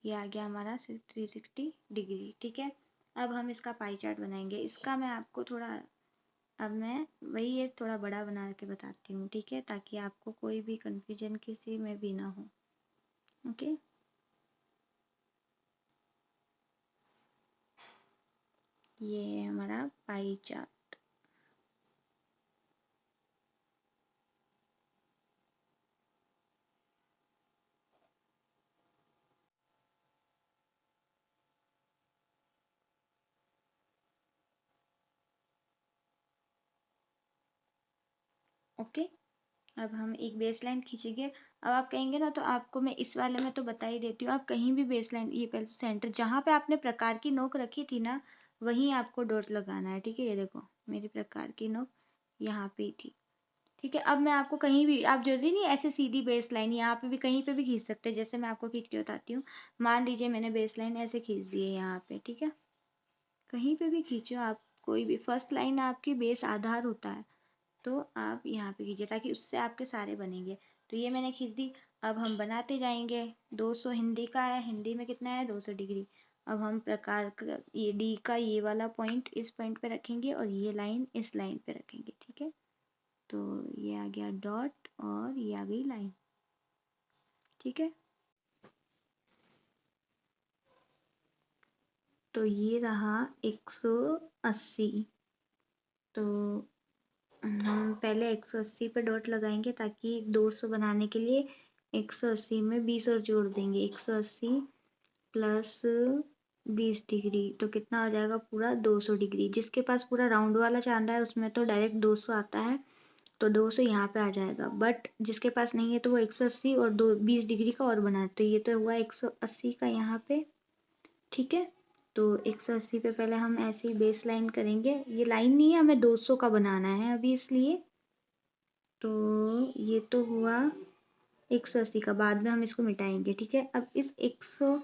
ये आ गया हमारा 360 डिग्री, ठीक है। अब हम इसका पाई चार्ट बनाएंगे। इसका मैं आपको थोड़ा, अब मैं वही ये थोड़ा बड़ा बना के बताती हूँ, ठीक है, ताकि आपको कोई भी कंफ्यूजन किसी में भी ना हो। ओके, ये है हमारा पाई चार्ट। ओके, अब हम एक बेस लाइन खींचेंगे। अब आप कहेंगे ना, तो आपको मैं इस वाले में तो बता ही देती हूँ, आप कहीं भी बेस लाइन, ये पहले सेंटर जहाँ पे आपने प्रकार की नोक रखी थी ना, वहीं आपको डॉट लगाना है, ठीक है। ये देखो मेरी प्रकार की नोक यहाँ पे ही थी, ठीक है। अब मैं आपको कहीं भी, आप जरूरी नहीं ऐसे सीधी बेस लाइन, यहाँ पे भी कहीं पे भी खींच सकते हैं। जैसे मैं आपको खींच के बताती हूँ, मान लीजिए मैंने बेस लाइन ऐसे खींच दी है यहाँ पे, ठीक है। कहीं पे भी खींचो आप, कोई भी, फर्स्ट लाइन आपकी बेस आधार होता है, तो आप यहाँ पे कीजिए ताकि उससे आपके सारे बनेंगे। तो ये मैंने खींच दी। अब हम बनाते जाएंगे। 200 हिंदी का है, हिंदी में कितना है 200 डिग्री। अब हम प्रकार का ये डी का ये वाला पॉइंट इस पॉइंट पे रखेंगे और ये लाइन इस लाइन पे रखेंगे, ठीक है। तो ये आ गया डॉट और ये आ गई लाइन, ठीक है। तो ये रहा 180। तो हम पहले 180 पे डॉट लगाएंगे, ताकि 200 बनाने के लिए 180 में 20 और जोड़ देंगे। 180 प्लस 20 डिग्री तो कितना हो जाएगा पूरा 200 डिग्री। जिसके पास पूरा राउंड वाला चांदा है उसमें तो डायरेक्ट 200 आता है, तो 200 यहाँ पे आ जाएगा। बट जिसके पास नहीं है तो वो 180 और 20 डिग्री का और बनाए। तो ये तो हुआ 180 का यहाँ पे, ठीक है। तो 180 पे पहले हम ऐसे ही बेस लाइन करेंगे। ये लाइन नहीं है, हमें 200 का बनाना है अभी, इसलिए। तो ये तो हुआ 180 का, बाद में हम इसको मिटाएंगे, ठीक है। अब इस 100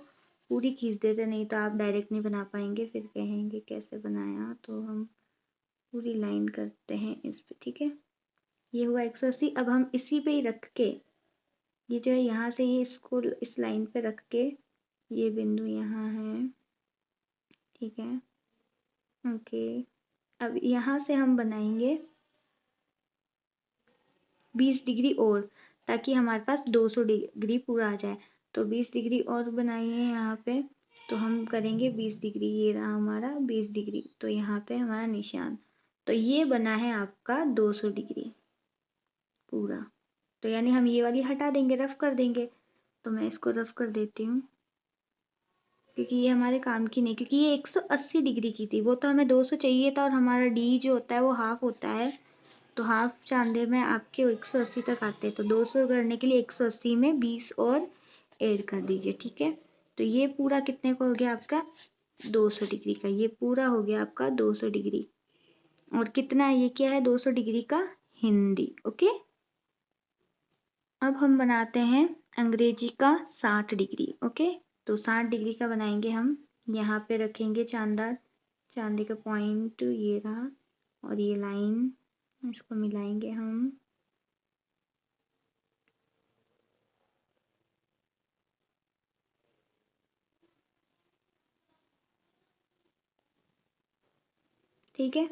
पूरी खींच देते, नहीं तो आप डायरेक्ट नहीं बना पाएंगे, फिर कहेंगे कैसे बनाया। तो हम पूरी लाइन करते हैं इस पे, ठीक है। ये हुआ 180। अब हम इसी पे ही रख के, ये जो है यहाँ से ये इसको इस लाइन पे रख के, ये बिंदु यहाँ है, ठीक है। ओके, अब यहाँ से हम बनाएंगे 20 डिग्री और, ताकि हमारे पास 200 डिग्री पूरा आ जाए। तो 20 डिग्री और बनाइए यहाँ पे। तो हम करेंगे 20 डिग्री, ये रहा हमारा 20 डिग्री। तो यहाँ पे हमारा निशान, तो ये बना है आपका 200 डिग्री पूरा। तो यानी हम ये वाली हटा देंगे, रफ कर देंगे। तो मैं इसको रफ कर देती हूँ, क्योंकि ये हमारे काम की नहीं, क्योंकि ये 180 डिग्री की थी, वो तो हमें 200 चाहिए था। और हमारा डी जो होता है वो हाफ होता है, तो हाफ चांदे में आपके 180 तक आते हैं, तो 200 करने के लिए 180 में 20 और ऐड कर दीजिए, ठीक है। तो ये पूरा कितने का हो गया आपका 200 डिग्री का, ये पूरा हो गया आपका 200 डिग्री। और कितना है, ये क्या है 200 डिग्री का हिंदी, ओके। अब हम बनाते हैं अंग्रेजी का 60 डिग्री, ओके। तो 60 डिग्री का बनाएंगे हम। यहाँ पे रखेंगे चांदी का पॉइंट ये रहा, और ये लाइन इसको मिलाएंगे हम। ठीक है,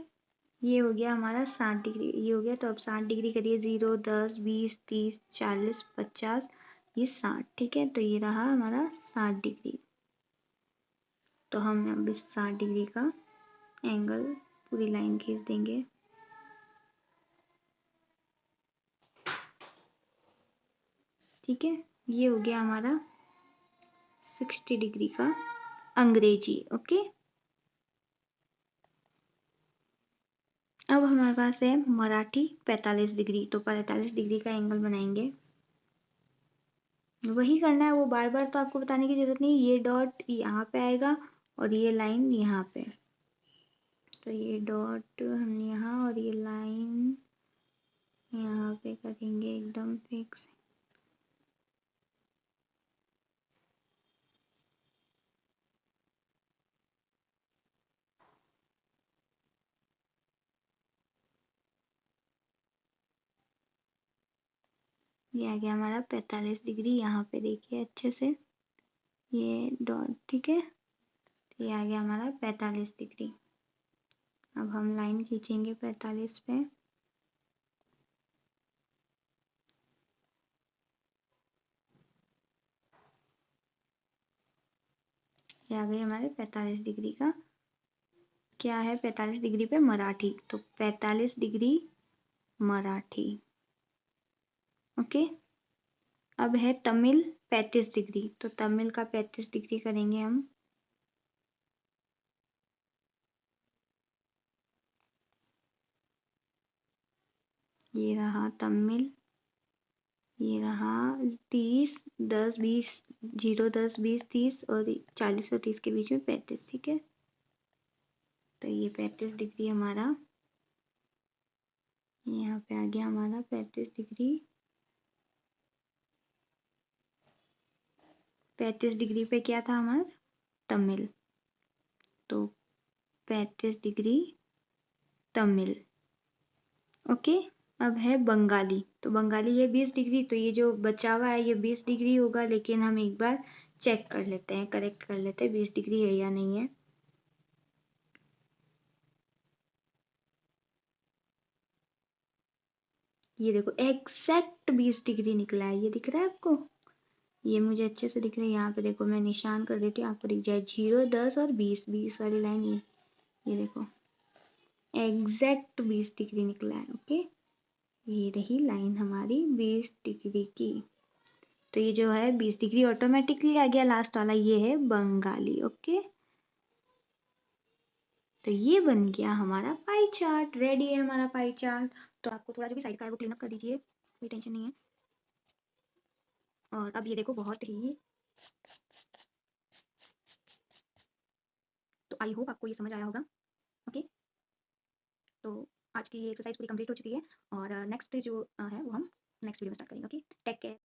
ये हो गया हमारा 60 डिग्री, ये हो गया। तो अब 60 डिग्री करिए, 0, 10, 20, 30, 40, 50, ये 60, ठीक है। तो ये रहा हमारा 60 डिग्री। तो हम अब इस 60 डिग्री का एंगल पूरी लाइन खींच देंगे। ठीक है, ये हो गया हमारा 60 डिग्री का अंग्रेजी, ओके। अब हमारे पास है मराठी 45 डिग्री। तो 45 डिग्री का एंगल बनाएंगे। वही करना है, वो बार बार तो आपको बताने की जरूरत नहीं। ये डॉट यहाँ पे आएगा और ये लाइन यहाँ पे। तो ये डॉट हम यहाँ और ये लाइन यहाँ पे करेंगे एकदम फिक्स। ये आ गया हमारा 45 डिग्री। यहाँ पे देखिए अच्छे से ये डॉट, ठीक है। ये आ गया हमारा 45 डिग्री। अब हम लाइन खींचेंगे 45 पे। ये आ गई हमारे 45 डिग्री का क्या है, 45 डिग्री पे मराठी। तो 45 डिग्री मराठी, ओके। अब है तमिल 35 डिग्री। तो तमिल का 35 डिग्री करेंगे हम। ये रहा तमिल, ये रहा 30, 10, 20, 0, 10, 20, 30 और 40 और 30 के बीच में 35, ठीक है। तो ये 35 डिग्री हमारा यहाँ पे आ गया हमारा 35 डिग्री। 35 डिग्री पे क्या था हमारा तमिल। तो 35 डिग्री तमिल, ओके। अब है बंगाली। तो बंगाली ये 20 डिग्री। तो ये जो बचा हुआ है ये 20 डिग्री होगा, लेकिन हम एक बार चेक कर लेते हैं, करेक्ट कर लेते हैं 20 डिग्री है या नहीं है। ये देखो एग्जैक्ट 20 डिग्री निकला है। ये दिख रहा है आपको, ये मुझे अच्छे से दिख रहा है। यहाँ पे देखो मैं निशान कर देती हूँ, आपको दिख जाए 0, 10 और 20, 20 वाली लाइन। ये देखो एग्जैक्ट 20 डिग्री निकला है, ओके। ये रही लाइन हमारी 20 डिग्री की। तो ये जो है 20 डिग्री ऑटोमेटिकली आ गया। लास्ट वाला ये है बंगाली, ओके। तो ये बन गया हमारा पाई चार्ट, रेडी है हमारा पाई चार्ट। तो आपको थोड़ा जो भी साइड का है वो क्लीन अप कर दीजिए, कोई टेंशन नहीं है। और अब ये देखो बहुत ही, तो आई होप आपको ये समझ आया होगा, ओके। तो आज की ये एक्सरसाइज पूरी कंप्लीट हो चुकी है, और नेक्स्ट जो है वो हम नेक्स्ट वीडियो में स्टार्ट करेंगे, ओके। Take care.